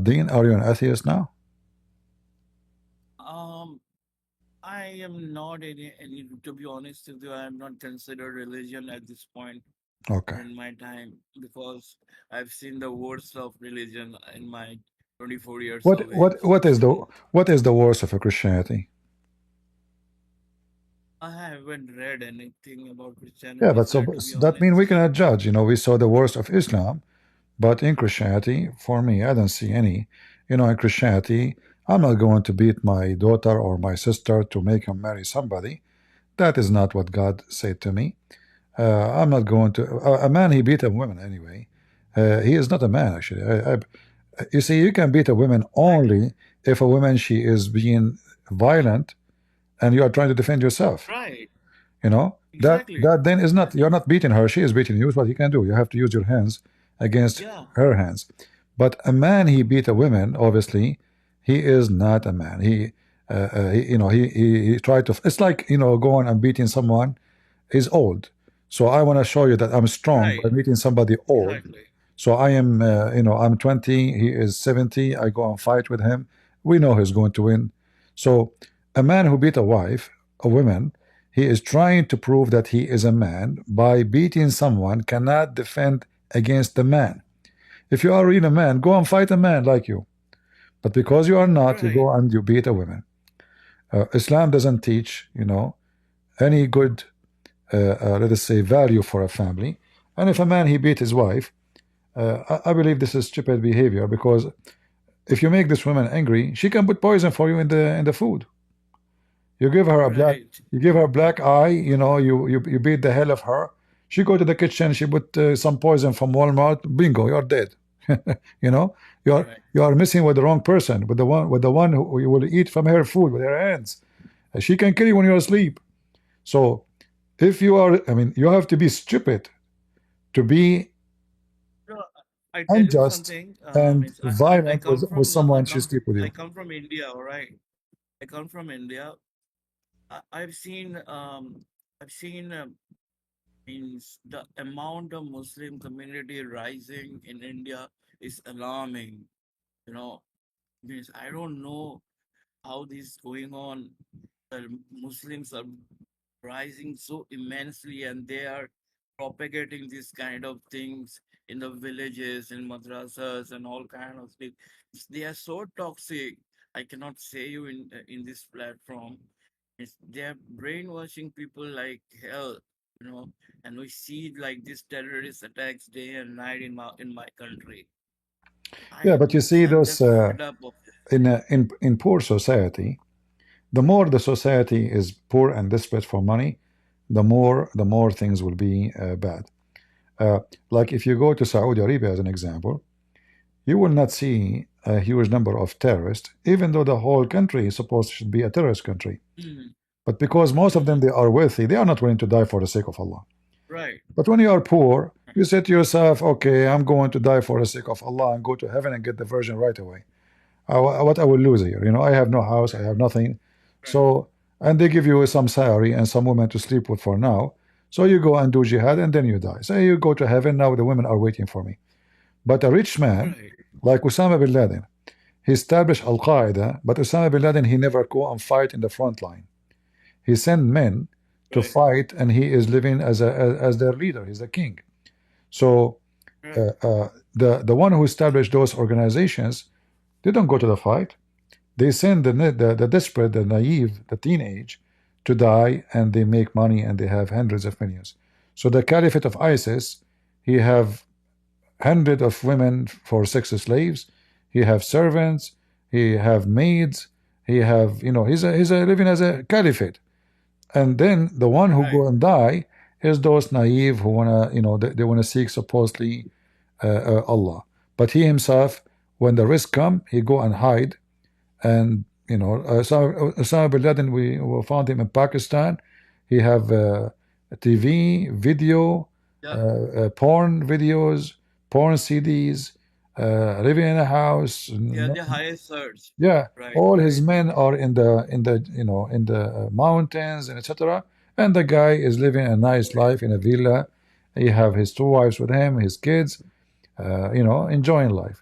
Dean. Are you an atheist now? um. I am not any to be honest with you, I am not considered religion at this point Okay. in my time because I've seen the worst of religion in my 24 years What of what age. what I've is the seen what is the worst of a Christianity? I haven't read anything about Yeah, Christianity, but sir, to be that means we honest. cannot judge. We saw the worst of Islam, but in Christianity, for me, I don't see any. In Christianity, I'm not going to beat my daughter or my sister to make him marry somebody. That is not what God said to me. I'm not going to. A man, he beat a woman anyway. He is not a man, actually. You see, you can beat a woman Exactly. only if a woman she is being violent and you are trying to defend yourself. Right. That Exactly. then is not, you're Exactly. not beating her, she is beating you. Is what you can do. You have to use your hands against Yeah. her hands. But a man he beat a woman, obviously he is not a man. He tried to, it's like going and beating someone is old. So I want to show you that I'm strong by Right. meeting somebody old. Exactly. So I am, I'm 20, he is 70. I go and fight with him. We know he's going to win. So a man who beat a woman, he is trying to prove that he is a man by beating someone cannot defend against the man. If you are really a man, go and fight a man like you. But because you are not, you Right. go and you beat a woman. Islam doesn't teach, any good, let us say, value for a family. And if a man he beat his wife, I believe this is stupid behavior, because if you make this woman angry, she can put poison for you in the food. You give her a black, Right. you give her black eye, you know, you beat the hell of her. She go to the kitchen, she put some poison from Walmart, bingo, you're dead. You know, Right. you are messing with the wrong person, with the one who you will eat from her food with her hands. She can kill you when you're asleep. So if you are, I mean, you have to be stupid to be No, I tell you unjust something. and Means I violent come with from someone she sleep with I you. come from India. All right. I come from India. I've seen I've seen means the amount of Muslim community rising in India is alarming. You know, means I don't know how this is going on. Muslims are rising so immensely, and they are propagating these kind of things in the villages, in madrasas, and all kind of things. They are so toxic. I cannot say you in this platform. They are brainwashing people like hell, you know. And we see like these terrorist attacks day and night in my country. I Yeah, am but you see I'm those just fed up of it. in poor society, the more the society is poor and desperate for money, the more things will be bad. Uh, like if you go to Saudi Arabia as an example, you will not see a huge number of terrorists, even though the whole country is supposed to be a terrorist country. Mm, But because most of them mm, they are wealthy, they are not willing to die for the sake of Allah. right. But when you are poor, you say to yourself, okay, I'm going to die for the sake of Allah and go to heaven and get the virgin right away. What I will lose here? You know, I have no house, I have nothing. Right. So, and they give you some salary and some women to sleep with for now. So you go and do jihad and then you die. So you go to heaven, now the women are waiting for me. But a rich man, Right. like Osama bin Laden, he established Al Qaeda, but Osama bin Laden, he never go and fight in the front line. He sent men to Right. fight, and he is living as their leader. He's a king. So Right. the one who established those organizations, they don't go to the fight. They send the desperate, the naive, the teenage to die, and they make money, and they have hundreds of millions. So the caliphate of ISIS, he have hundred of women for sex slaves. He have servants. He have maids. He have, you know, he's a living as a caliphate. And then the one who Right. go and die is those naive who wanna, you know, they wanna seek supposedly Allah. But he himself, when the risk come, he go and hide. And you know, Osama bin Laden, we found him in Pakistan. He have TV, video, Yeah. porn videos, porn CDs, living in a house. Yeah. The highest search. Yeah, Right. all his Right. men are in the you know in the mountains and etc. And the guy is living a nice life in a villa. He have his two wives with him, his kids, you know, enjoying life.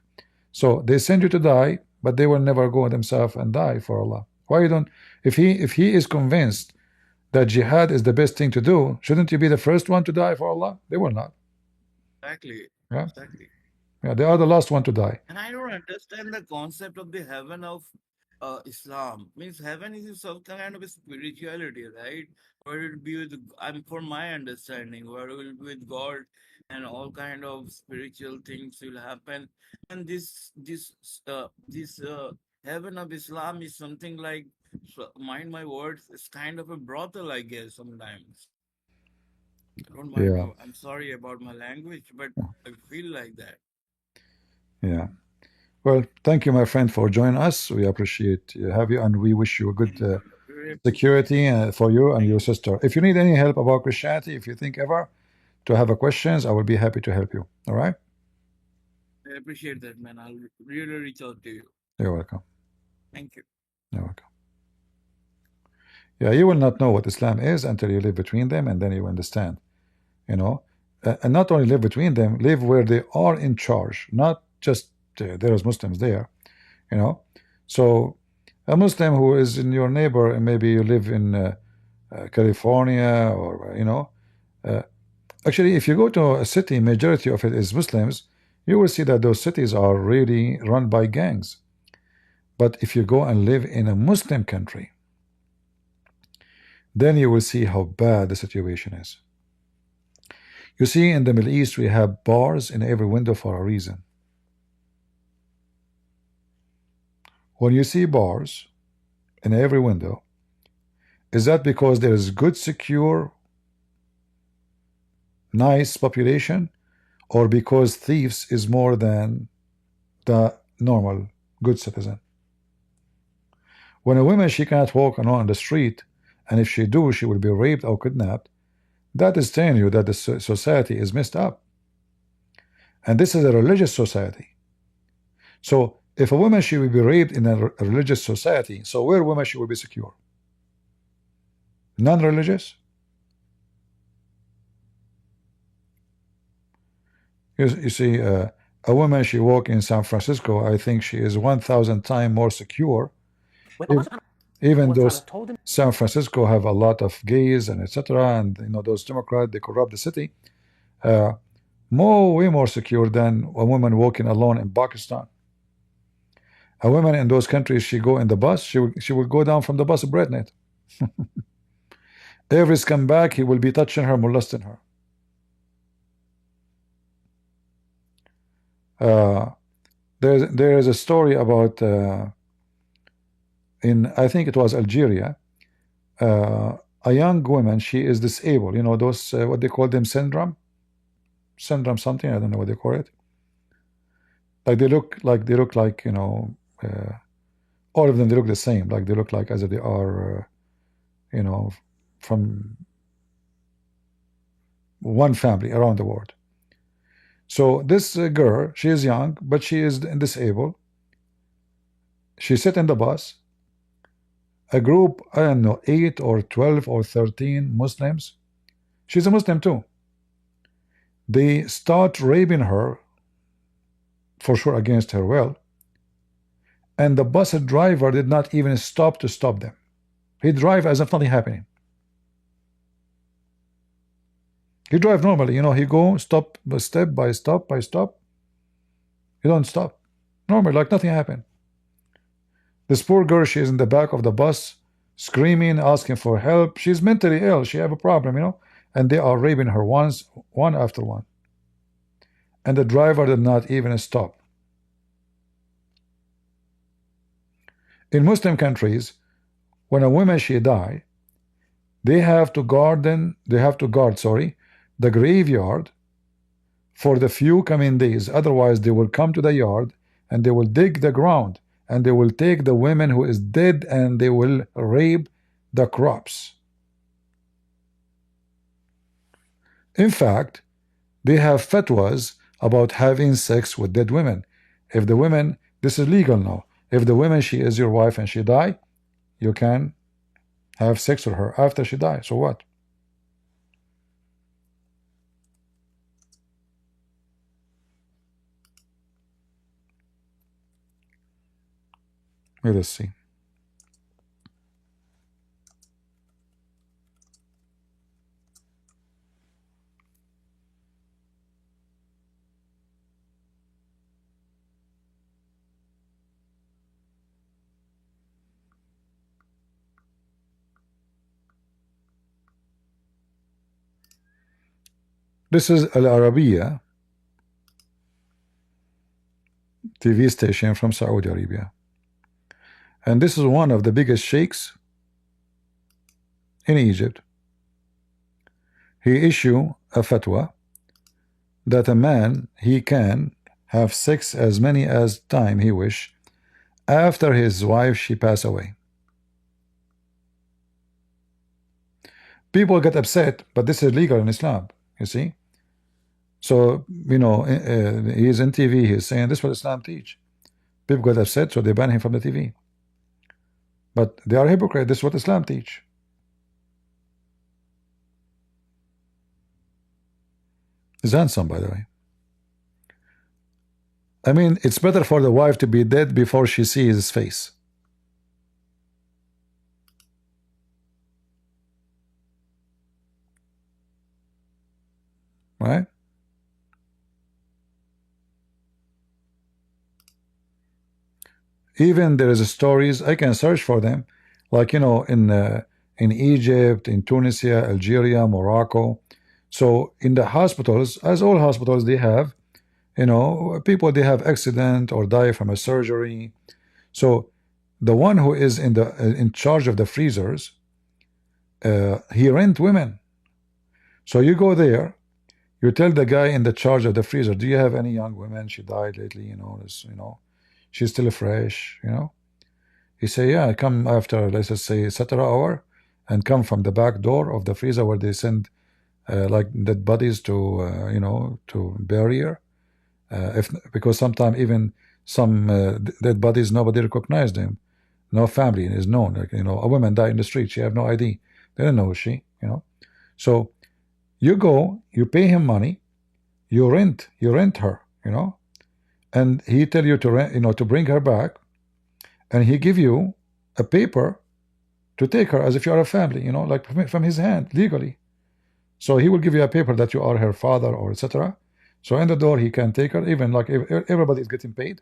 So they send you to die, but they will never go themselves and die for Allah. Why you don't? If he is convinced that jihad is the best thing to do, shouldn't you be the first one to die for Allah? They will not. Exactly. Yeah, Exactly. yeah, they are the last one to die. And I don't understand the concept of the heaven of Islam. Means heaven is some kind of a spirituality, right? Where it be with, I'm for my understanding, where it will be with God, and all kind of spiritual things will happen. And this heaven of Islam is something like, so mind my words, it's kind of a brothel, I guess. Sometimes I don't mind. Yeah, I'm sorry about my language, but I feel like that. yeah. Well, thank you, my friend, for joining us. We appreciate have you, and we wish you a good Very appreciate security it. for you and your sister. If you need any help about Christianity, if you think ever to have a questions, I will be happy to help you. All right? I appreciate that, man. I'll really reach out to you. You're welcome. Thank you. You're welcome. Yeah, you will not know what Islam is until you live between them, and then you understand. You know, and not only live between them, live where they are in charge, not just there's Muslims there. You know, so a Muslim who is in your neighbor, and maybe you live in California, or you know, actually, if you go to a city, majority of it is Muslims, you will see that those cities are really run by gangs. But if you go and live in a Muslim country, then you will see how bad the situation is. You see, in the Middle East, we have bars in every window for a reason. When you see bars in every window, is that because there is good, secure, nice population, or because thieves is more than the normal good citizen? When a woman, she cannot walk alone on the street, and if she do, she will be raped or kidnapped, that is telling you that the society is messed up. And this is a religious society. So if a woman, she will be raped in a religious society, so where women, she will be secure? Non-religious? You see, a woman, she walk in San Francisco, I think she is 1,000 times more secure, even though San Francisco have a lot of gays and etc., and you know, those Democrats, they corrupt the city, way more secure than a woman walking alone in Pakistan. A woman in those countries, she go in the bus, she will go down from the bus pregnant. Every scumbag, he will be touching her, molesting her. There is a story about in, I think it was Algeria, a young woman, she is disabled. You know those what they call them, syndrome something, I don't know what they call it. Like they look like you know, all of them, they look the same. Like they look like as if they are you know, from one family around the world. So this girl, she is young, but she is disabled. She sit in the bus. A group, I don't know, 8 or 12 or 13 Muslims. She's a Muslim too. They start raping her, for sure against her will. And the bus driver did not even stop to stop them. He drive as if nothing happening. He drive normally, you know, he go stop by step by stop by stop. He don't stop. Normal, like nothing happened. This poor girl, she is in the back of the bus, screaming, asking for help. She's mentally ill. She have a problem, you know, and they are raping her one after one. And the driver did not even stop. In Muslim countries, when a woman, she die, they have to guard, the graveyard for the few coming days. Otherwise, they will come to the yard and they will dig the ground and they will take the women who is dead and they will rape the crops. In fact, they have fatwas about having sex with dead women. If the women, this is legal now. If the woman, she is your wife and she die, you can have sex with her after she dies. So what? Let us see. This is Al Arabiya TV station from Saudi Arabia. And this is one of the biggest sheikhs in Egypt. He issued a fatwa that a man, he can have sex as many as time he wish after his wife, she passed away. People get upset, but this is legal in Islam, you see. So, you know, he's in TV, he's saying this is what Islam teach. People get upset, so they ban him from the TV. But they are hypocrites. This is what Islam teach. He's handsome, by the way. I mean, it's better for the wife to be dead before she sees his face. Right? Even there is stories, I can search for them, like, you know, in Egypt, in Tunisia, Algeria, Morocco. So in the hospitals, as all hospitals, they have, you know, people, they have accident or die from a surgery. So the one who is in charge of the freezers, he rent women. So you go there, you tell the guy in the charge of the freezer, do you have any young women? She died lately, you know, she's still fresh, you know. He say, yeah, come after, let's just say, Saturday hour, and come from the back door of the freezer where they send like dead bodies to, you know, to barrier. Because sometimes even some dead bodies, nobody recognized them. No family is known. Like, you know, a woman died in the street. She have no ID. They don't know who she, you know. So you go, you pay him money, you rent her, you know, and he tell you to rent, you know, to bring her back, and he give you a paper to take her as if you are a family, you know, like from his hand legally. So he will give you a paper that you are her father or etc. So in the door he can take her, even like if everybody is getting paid.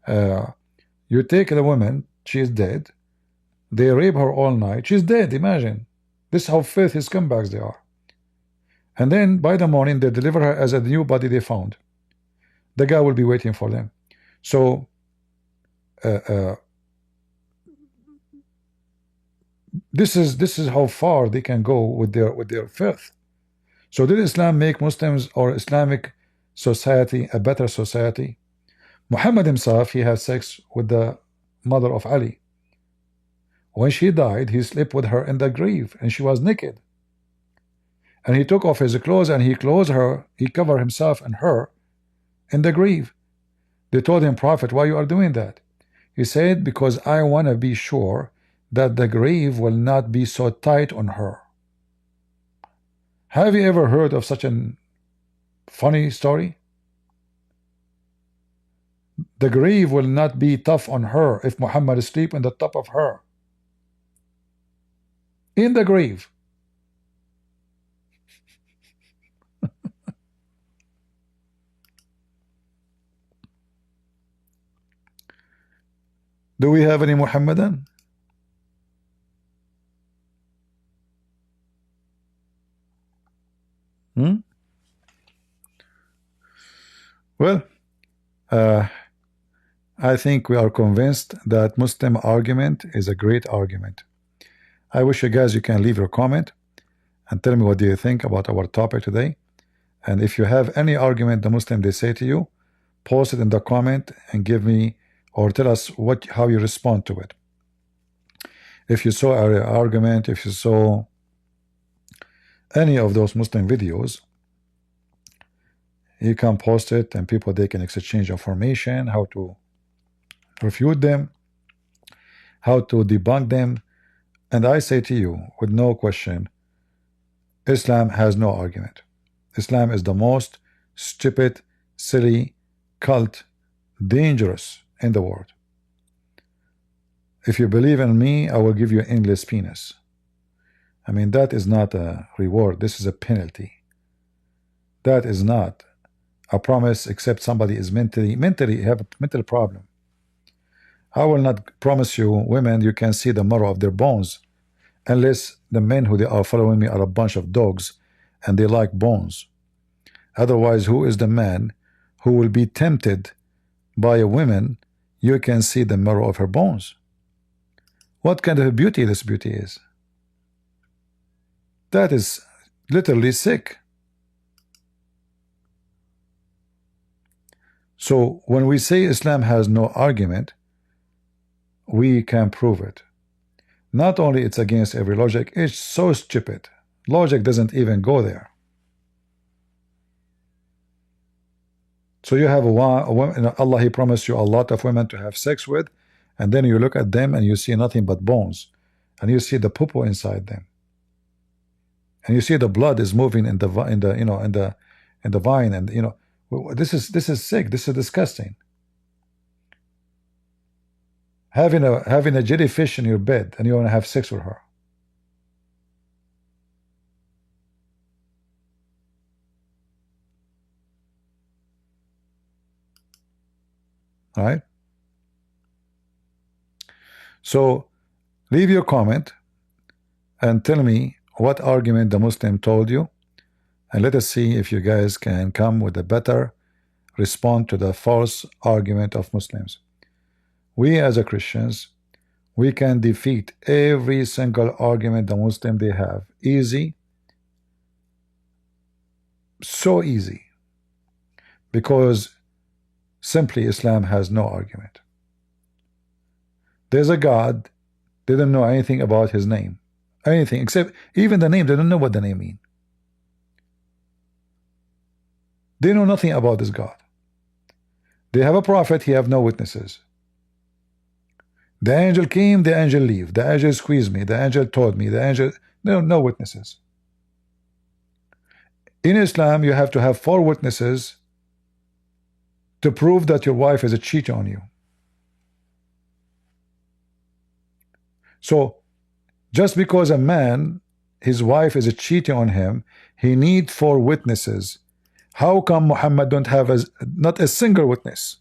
You take the woman, she is dead. They rape her all night. She's dead. Imagine this, how filthy scumbags they are. And then by the morning they deliver her as a new body they found. The guy will be waiting for them. So this is how far they can go with their filth. So did Islam make Muslims or Islamic society a better society? Muhammad himself, he had sex with the mother of Ali. When she died, he slept with her in the grave, and she was naked. And he took off his clothes and he clothed her, he covered himself and her in the grave. They told him, Prophet, why you are doing that? He said, because I want to be sure that the grave will not be so tight on her. Have you ever heard of such a funny story? The grave will not be tough on her if Muhammad is asleep on the top of her. In the grave. Do we have any Muhammadan? Well, I think we are convinced that Muslim argument is a great argument. I wish you guys you can leave your comment and tell me what do you think about our topic today. And if you have any argument the Muslim they say to you, post it in the comment and give me or tell us how you respond to it. If you saw our argument, if you saw any of those Muslim videos, you can post it and people they can exchange information, how to refute them, how to debunk them. And I say to you with no question, Islam has no argument. Islam is the most stupid, silly, cult, dangerous in the world. If you believe in me, I will give you an endless penis. I mean, that is not a reward. This is a penalty. That is not a promise except somebody is mentally have a mental problem. I will not promise you women you can see the marrow of their bones unless the men who they are following me are a bunch of dogs and they like bones. Otherwise, who is the man who will be tempted by a woman you can see the marrow of her bones? What kind of beauty this beauty is? That is literally sick. So when we say Islam has no argument, we can prove it. Not only it's against every logic, it's so stupid. Logic doesn't even go there. So you have a woman, Allah, He promised you a lot of women to have sex with, and then you look at them and you see nothing but bones, and you see the poo inside them, and you see the blood is moving in the vine, and you know this is sick. This is disgusting. Having a jellyfish in your bed and you want to have sex with her. All right. So leave your comment and tell me what argument the Muslim told you and let us see if you guys can come with a better response to the false argument of Muslims. We as a Christians, we can defeat every single argument the Muslim they have. Easy. So easy. Because simply Islam has no argument. There's a God, they don't know anything about his name. Anything, except even the name, they don't know what the name means. They know nothing about this God. They have a prophet, he have no witnesses. The angel came, the angel leave. The angel squeezed me, the angel told me, the angel, no witnesses. In Islam, you have to have 4 witnesses to prove that your wife is a cheat on you. So, just because a man, his wife is cheating on him, he need 4 witnesses. How come Muhammad don't have not a single witness?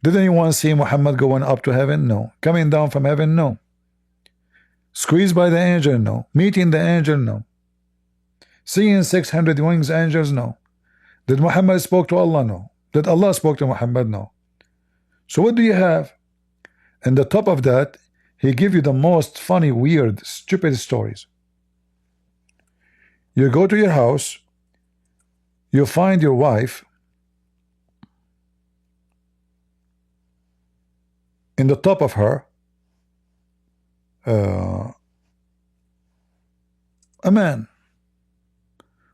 Did anyone see Muhammad going up to heaven? No. Coming down from heaven? No. Squeezed by the angel? No. Meeting the angel? No. Seeing 600 wings angels? No. Did Muhammad spoke to Allah? No. Did Allah spoke to Muhammad? No. So what do you have? And the top of that, he give you the most funny, weird, stupid stories. You go to your house, you find your wife in the top of her a man.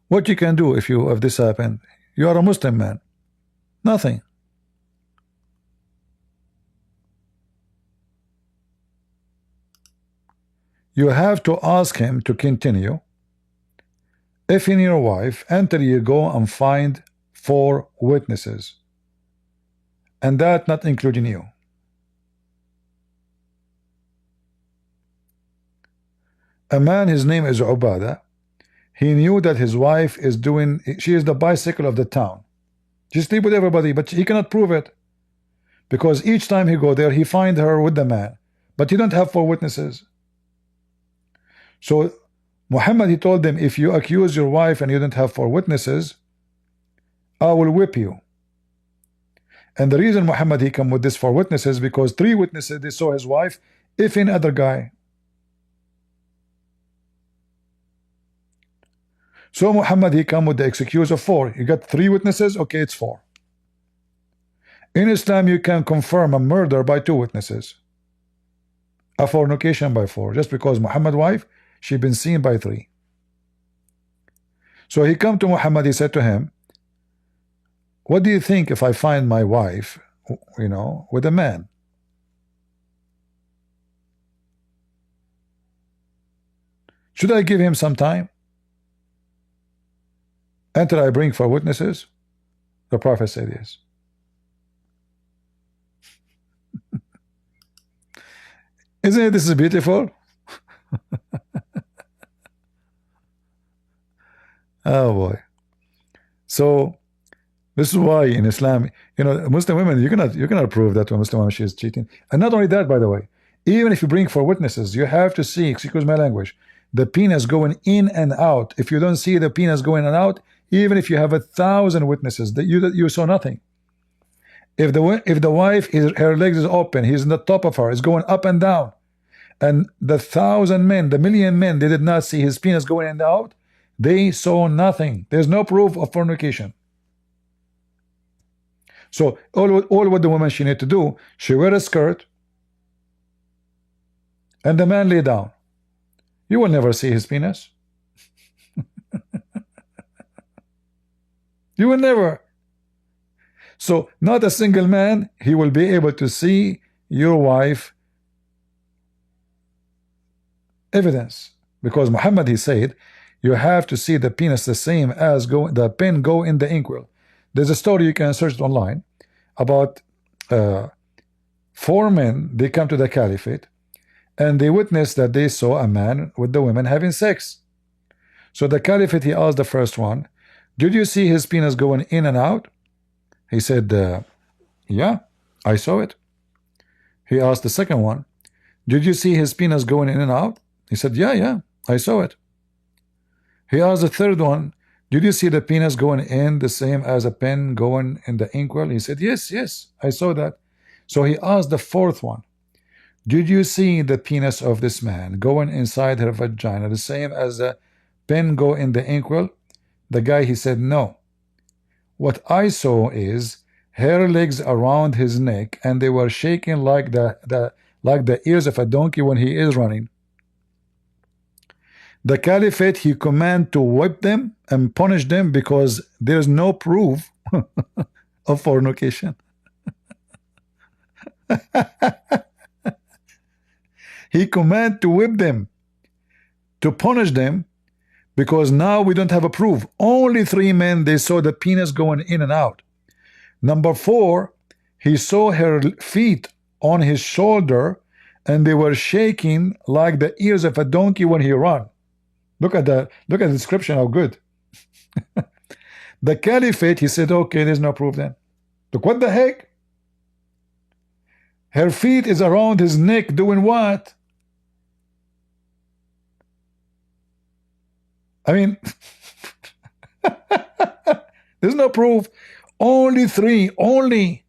What you can do if this happened? You are a Muslim man. Nothing. You have to ask him to continue. If in your wife, until you go and find 4 witnesses, and that not including you. A man, his name is Ubadah. He knew that his wife is doing, she is the bicycle of the town. She sleep with everybody, but he cannot prove it. Because each time he go there, he find her with the man. But he don't have 4 witnesses. So Muhammad, he told them, if you accuse your wife and you don't have 4 witnesses, I will whip you. And the reason Muhammad, he come with this 4 witnesses, because 3 witnesses, they saw his wife, if in other guy. So Muhammad, he come with the excuse of 4. You got 3 witnesses, okay, it's 4. In Islam, you can confirm a murder by 2 witnesses, a fornication by 4, just because Muhammad's wife, she been seen by 3. So he come to Muhammad, he said to him, what do you think if I find my wife, with a man? Should I give him some time until I bring 4 witnesses? The Prophet said yes. Isn't it, this is beautiful? Oh boy. So this is why in Islam, Muslim women, you cannot prove that to a Muslim woman she is cheating. And not only that, by the way, even if you bring 4 witnesses, you have to see, excuse my language, the penis going in and out. If you don't see the penis going in and out, even if you have 1,000 witnesses, that you saw nothing. If the wife, her legs is open, he's in the top of her, is going up and down, and the 1,000 men, the million men, they did not see his penis going in and out, they saw nothing. There's no proof of fornication. So all what the woman she need to do, she wear a skirt, and the man lay down. You will never see his penis. You will never. So not a single man, he will be able to see your wife evidence, because Muhammad, he said, you have to see the penis the same as the pen go in the inkwell. There's a story, you can search it online, about 4 men, they come to the caliphate and they witnessed that they saw a man with the women having sex. So the caliphate, he asked the first one, did you see his penis going in and out? He said, yeah, I saw it. He asked the second one, did you see his penis going in and out? He said, yeah, I saw it. He asked the third one, did you see the penis going in the same as a pen going in the inkwell? He said, yes, yes, I saw that. So he asked the fourth one, did you see the penis of this man going inside her vagina the same as a pen go in the inkwell? The guy, he said, no. What I saw is her legs around his neck, and they were shaking like the ears of a donkey when he is running. The caliphate, he command to whip them and punish them because there's no proof of fornication. He command to whip them, to punish them, because now we don't have a proof. Only 3 men, they saw the penis going in and out. Number 4, he saw her feet on his shoulder, and they were shaking like the ears of a donkey when he ran. Look at the description, how good. The caliphate, he said, okay, there's no proof then. Look, what the heck? Her feet is around his neck doing what? I mean, there's no proof. Only 3, only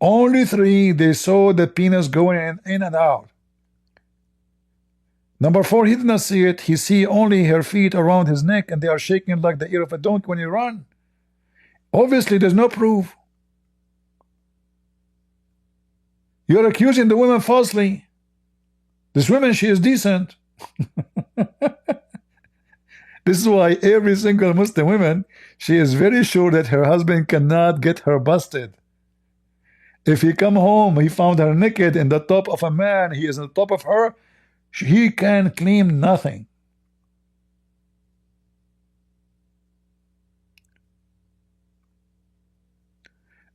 3, they saw the penis going in and out. Number 4, he did not see it. He see only her feet around his neck, and they are shaking like the ear of a donkey when he run. Obviously, there's no proof. You're accusing the woman falsely. This woman, she is decent. This is why every single Muslim woman, she is very sure that her husband cannot get her busted. If he come home, he found her naked in the top of a man, he is on top of her, he can claim nothing.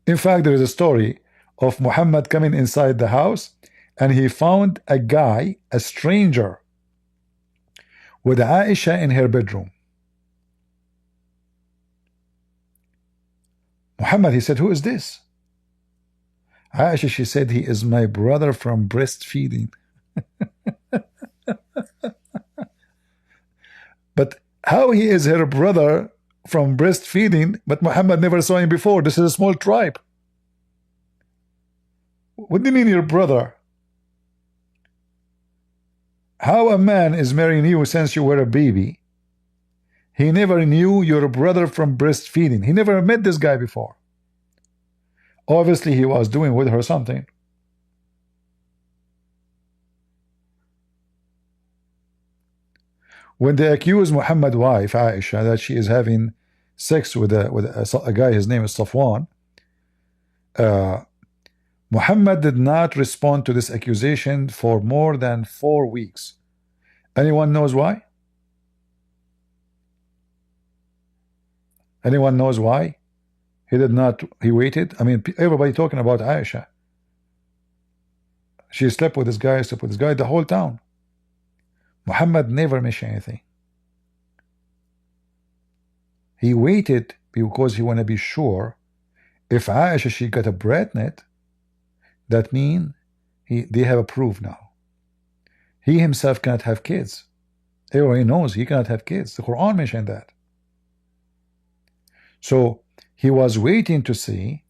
In fact, there is a story of Muhammad coming inside the house, and he found a guy, a stranger, with Aisha in her bedroom. Muhammad, he said, who is this? Aisha, she said, he is my brother from breastfeeding. But how he is her brother from breastfeeding, but Muhammad never saw him before? This is a small tribe. What do you mean your brother? How a man is marrying you since you were a baby? He never knew your brother from breastfeeding. He never met this guy before. Obviously, he was doing with her something. When they accuse Muhammad's wife, Aisha, that she is having sex with a guy, his name is Safwan, Muhammad did not respond to this accusation for more than 4 weeks. Anyone knows why? Anyone knows why? He did not, he waited. I mean, everybody talking about Aisha. She slept with this guy, the whole town. Muhammad never mentioned anything. He waited because he want to be sure if Aisha, she got a pregnant, that means they have a proof now. He himself cannot have kids. Everybody knows he cannot have kids. The Quran mentioned that. So he was waiting to see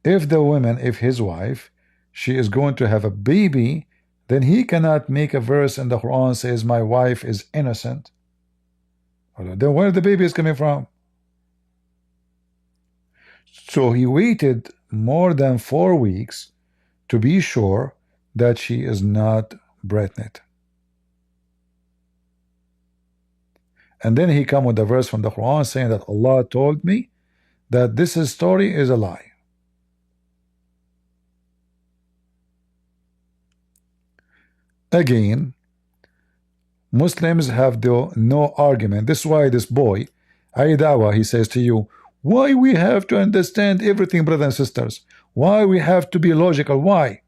if the woman, if his wife, she is going to have a baby, then he cannot make a verse in the Quran says my wife is innocent. Then where the baby is coming from? So he waited more than 4 weeks to be sure that she is not pregnant. And then he come with a verse from the Quran saying that Allah told me that this story is a lie. Again, Muslims have no argument. This is why this boy, Aidawa, he says to you, why we have to understand everything, brothers and sisters? Why we have to be logical? Why?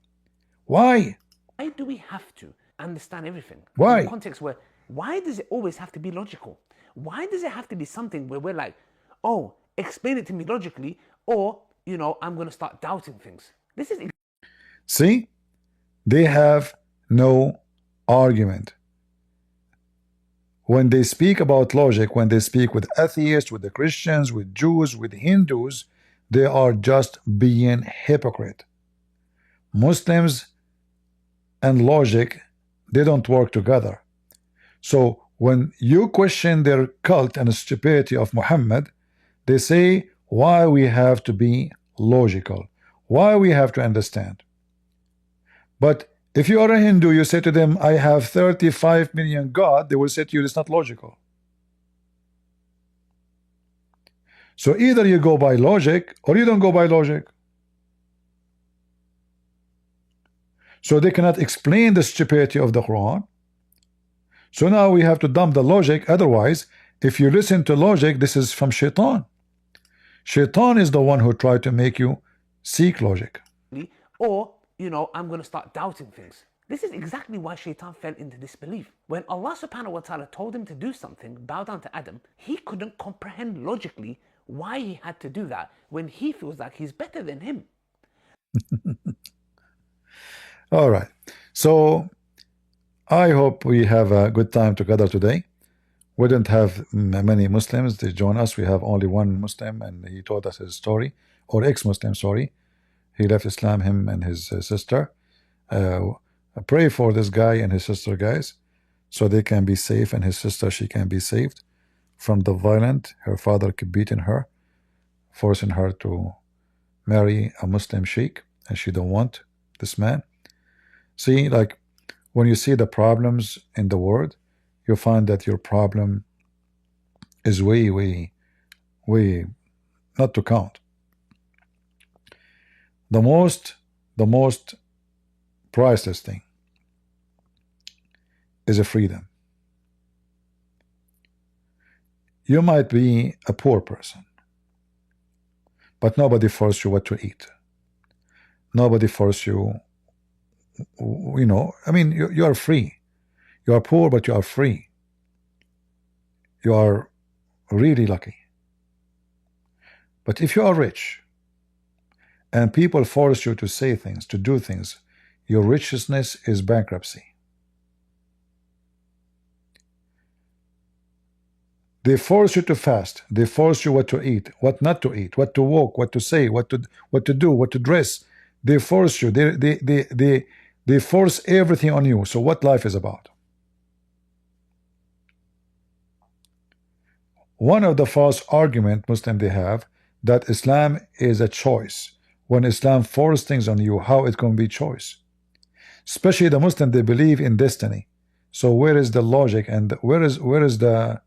Why? Why do we have to understand everything? Why? In the context where, why does it always have to be logical? Why does it have to be something where we're like, oh, explain it to me logically, or, you know, I'm going to start doubting things? This is... See? They have no argument. when they speak about logic, when they speak with atheists, with the Christians, with Jews, with Hindus, they are just being hypocrite. Muslims and logic, they don't work together. So when you question their cult and the stupidity of Muhammad, they say why we have to be logical, why we have to understand. But if you are a Hindu, you say to them, I have 35 million God, they will say to you, it's not logical. So either you go by logic or you don't go by logic. So they cannot explain the stupidity of the Quran. So now we have to dump the logic. Otherwise, if you listen to logic, this is from Shaitan. Shaitan is the one who tried to make you seek logic. Or, you know, I'm going to start doubting things. This is exactly why Shaitan fell into disbelief. When Allah subhanahu wa ta'ala told him to do something, bow down to Adam, he couldn't comprehend logically why he had to do that when he feels like he's better than him. All right. So I hope we have a good time together today. We didn't have many Muslims to join us. We have only one Muslim, and he told us his story, or ex-Muslim, sorry. He left Islam, him and his sister. Pray for this guy and his sister, guys, so they can be safe, and his sister, she can be saved from the violent. Her father keep beating her, forcing her to marry a Muslim sheikh, and she don't want this man. See, like when you see the problems in the world, you find that your problem is way not to count. The most priceless thing is a freedom. You might be a poor person, but nobody forces you what to eat. Nobody forces you, you know, I mean, you are free. You are poor, but you are free. You are really lucky. But if you are rich and people force you to say things, to do things, your richness is bankruptcy. They force you to fast. They force you what to eat, what not to eat, what to walk, what to say, what to do, what to dress. They force you. They force everything on you. So what life is about? One of the false argument Muslim they have that Islam is a choice. When Islam forces things on you, how it can be choice? Especially the Muslim, they believe in destiny. So where is the logic and where is the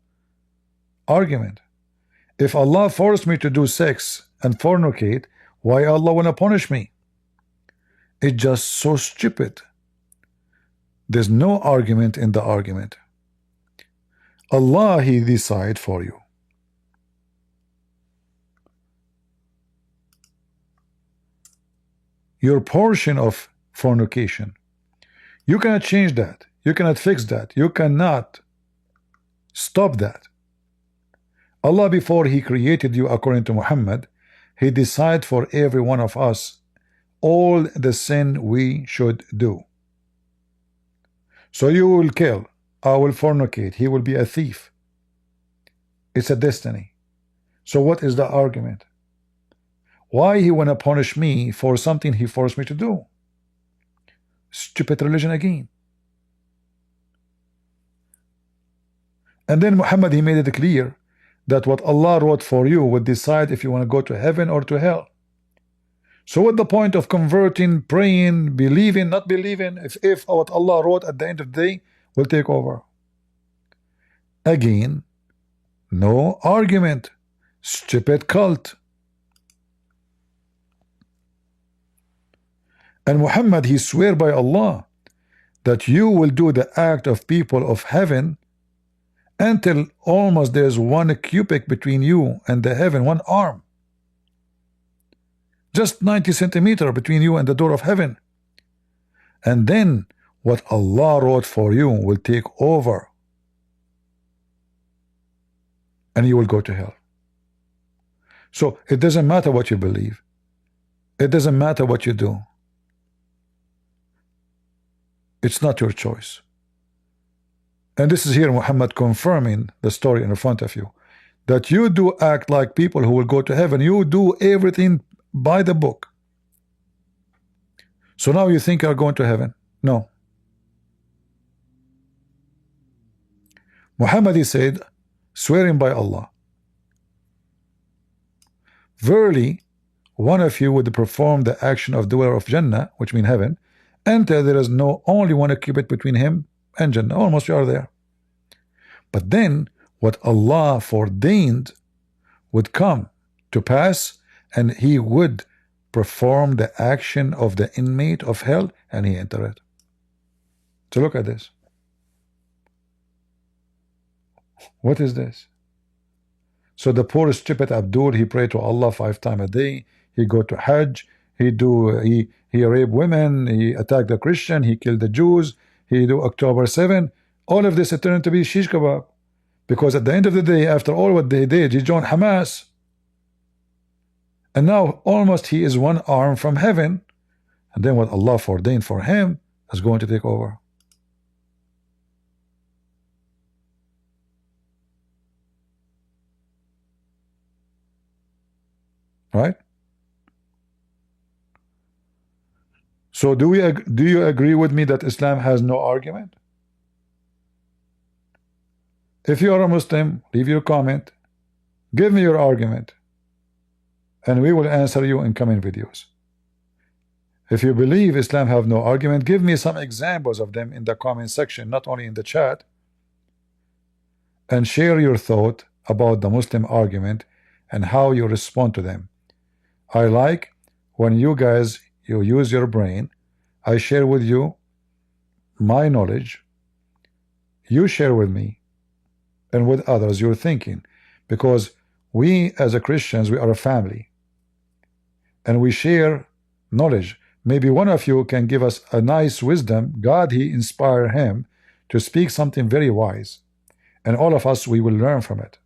argument? If Allah forced me to do sex and fornicate, why Allah wanna punish me? It's just so stupid. There's no argument in the argument. Allah, He decide for you. Your portion of fornication, you cannot change that. You cannot fix that. You cannot stop that. Allah, before He created you, according to Muhammad, He decided for every one of us all the sin we should do. So you will kill, I will fornicate, he will be a thief. It's a destiny. So what is the argument? Why He wanna punish me for something He forced me to do? Stupid religion again. And then Muhammad, he made it clear that what Allah wrote for you would decide if you want to go to heaven or to hell. So what the point of converting, praying, believing, not believing, if what Allah wrote at the end of the day will take over? Again, no argument. Stupid cult. And Muhammad, he swear by Allah that you will do the act of people of heaven until almost there's one cubit between you and the heaven, one arm. Just 90 centimeters between you and the door of heaven. And then what Allah wrote for you will take over. And you will go to hell. So it doesn't matter what you believe. It doesn't matter what you do. It's not your choice. And this is here Muhammad confirming the story in front of you, that you do act like people who will go to heaven. You do everything by the book. So now you think you are going to heaven? No. Muhammad, he said, swearing by Allah, verily one of you would perform the action of doer of Jannah, which means heaven, until there is no only one cubit between him and Jannah. Almost you are there. But then what Allah foreordained would come to pass, and he would perform the action of the inmate of hell, and he enter it. So look at this. What is this? So the poor stupid Abdul, he pray to Allah 5 times a day, he go to Hajj, he rape women, he attack the Christian, he kill the Jews, he do October 7. All of this turned to be shish kebab, because at the end of the day, after all what they did, he joined Hamas, and now almost he is one arm from heaven, and then what Allah foreordained for him is going to take over. Right? So do you agree with me that Islam has no argument? If you are a Muslim, leave your comment, give me your argument, and we will answer you in coming videos. If you believe Islam have no argument, give me some examples of them in the comment section, not only in the chat, and share your thought about the Muslim argument and how you respond to them. I like when you guys, you use your brain. I share with you my knowledge, you share with me and with others your thinking, because we as a Christians, we are a family and we share knowledge. Maybe one of you can give us a nice wisdom. God, he inspired him to speak something very wise, and all of us, we will learn from it.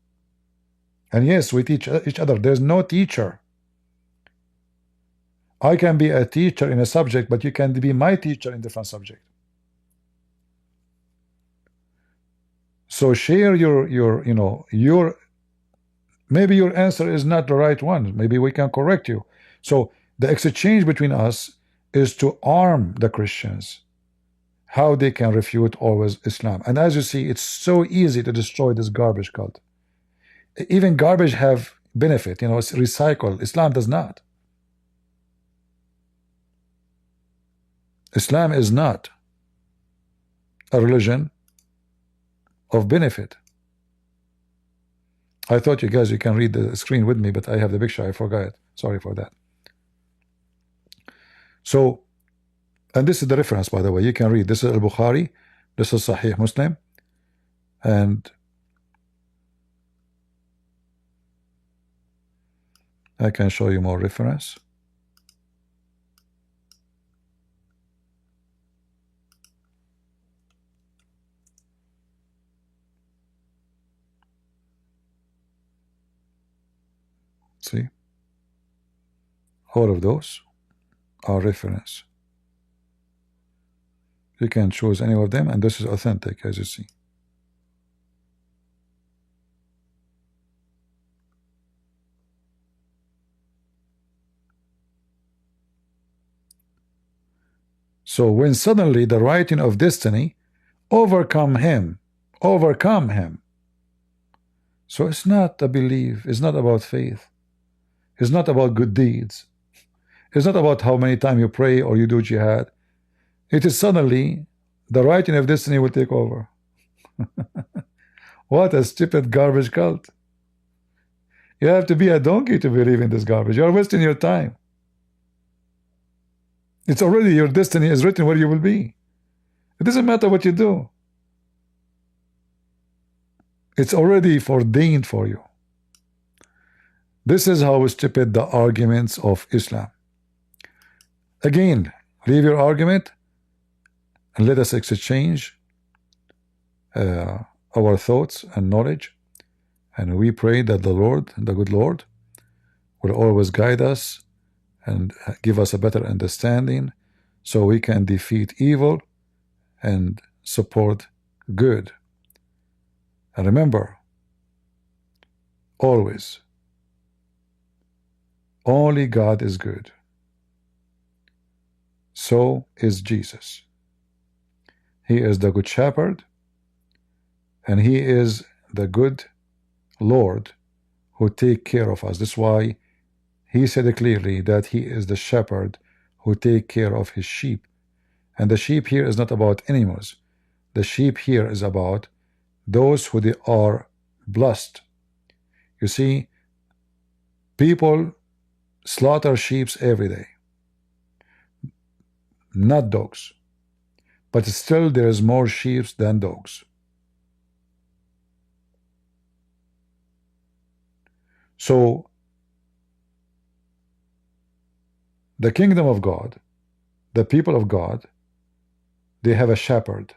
And yes, we teach each other. There's no teacher. I can be a teacher in a subject, but you can be my teacher in different subject. So share your maybe your answer is not the right one. Maybe we can correct you. So the exchange between us is to arm the Christians, how they can refute always Islam. And as you see, it's so easy to destroy this garbage cult. Even garbage have benefit, it's recycled. Islam does not. Islam is not a religion of benefit. I thought you guys, you can read the screen with me, but I have the picture, I forgot it. Sorry for that. So, and this is the reference, by the way, you can read. This is Al-Bukhari, this is Sahih Muslim, and I can show you more reference. See, all of those are reference. You can choose any of them, and this is authentic, as you see. So when suddenly the writing of destiny overcome him. So it's not a belief, it's not about faith, it's not about good deeds, it's not about how many times you pray or you do jihad. It is suddenly the writing of destiny will take over. What a stupid garbage cult. You have to be a donkey to believe in this garbage. You're wasting your time. It's already, your destiny is written where you will be. It doesn't matter what you do. It's already foreordained for you. This is how stupid the arguments of Islam. Again, leave your argument and let us exchange our thoughts and knowledge, and we pray that the Lord, the good Lord, will always guide us and give us a better understanding so we can defeat evil and support good. And remember, always, only God is good. So is Jesus. He is the good shepherd, and he is the good Lord who take care of us. That's why he said clearly that he is the shepherd who take care of his sheep. And the sheep here is not about animals. The sheep here is about those who they are blessed. You see, people slaughter sheep every day, not dogs. But still there is more sheep than dogs. So the kingdom of God, the people of God, they have a shepherd.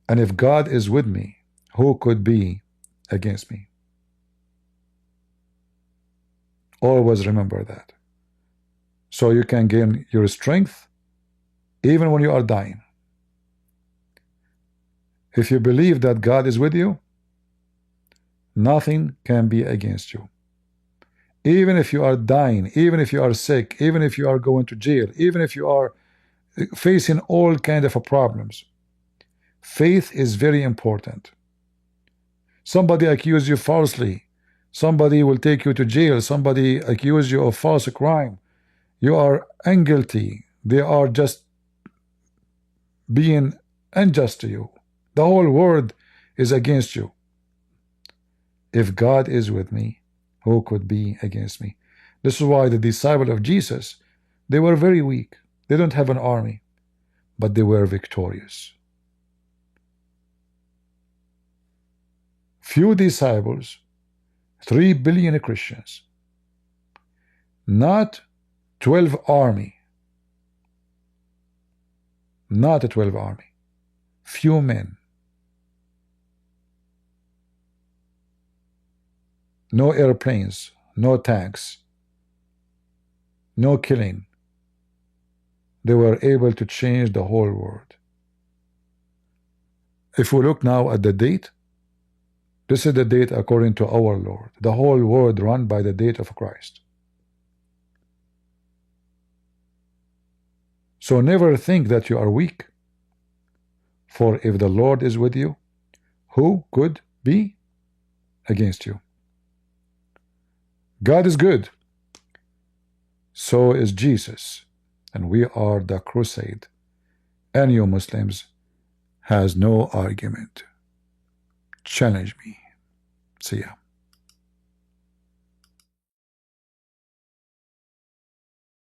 And if God is with me, who could be against me? Always remember that. So you can gain your strength even when you are dying. If you believe that God is with you, nothing can be against you. Even if you are dying, even if you are sick, even if you are going to jail, even if you are facing all kinds of problems, faith is very important. Somebody accuse you falsely, somebody will take you to jail, somebody accuse you of false crime, you are unguilty, they are just being unjust to you, the whole world is against you. If God is with me, who could be against me? This is why the disciples of Jesus, they were very weak. They don't have an army, but they were victorious. Few disciples, 3 billion Christians, not 12 army, not a 12 army, few men, no airplanes, no tanks, no killing. They were able to change the whole world. If we look now at the date, this is the date according to our Lord. The whole world run by the date of Christ. So never think that you are weak. For if the Lord is with you, who could be against you? God is good. So is Jesus. And we are the crusade. And you Muslims has no argument. Challenge me. See ya.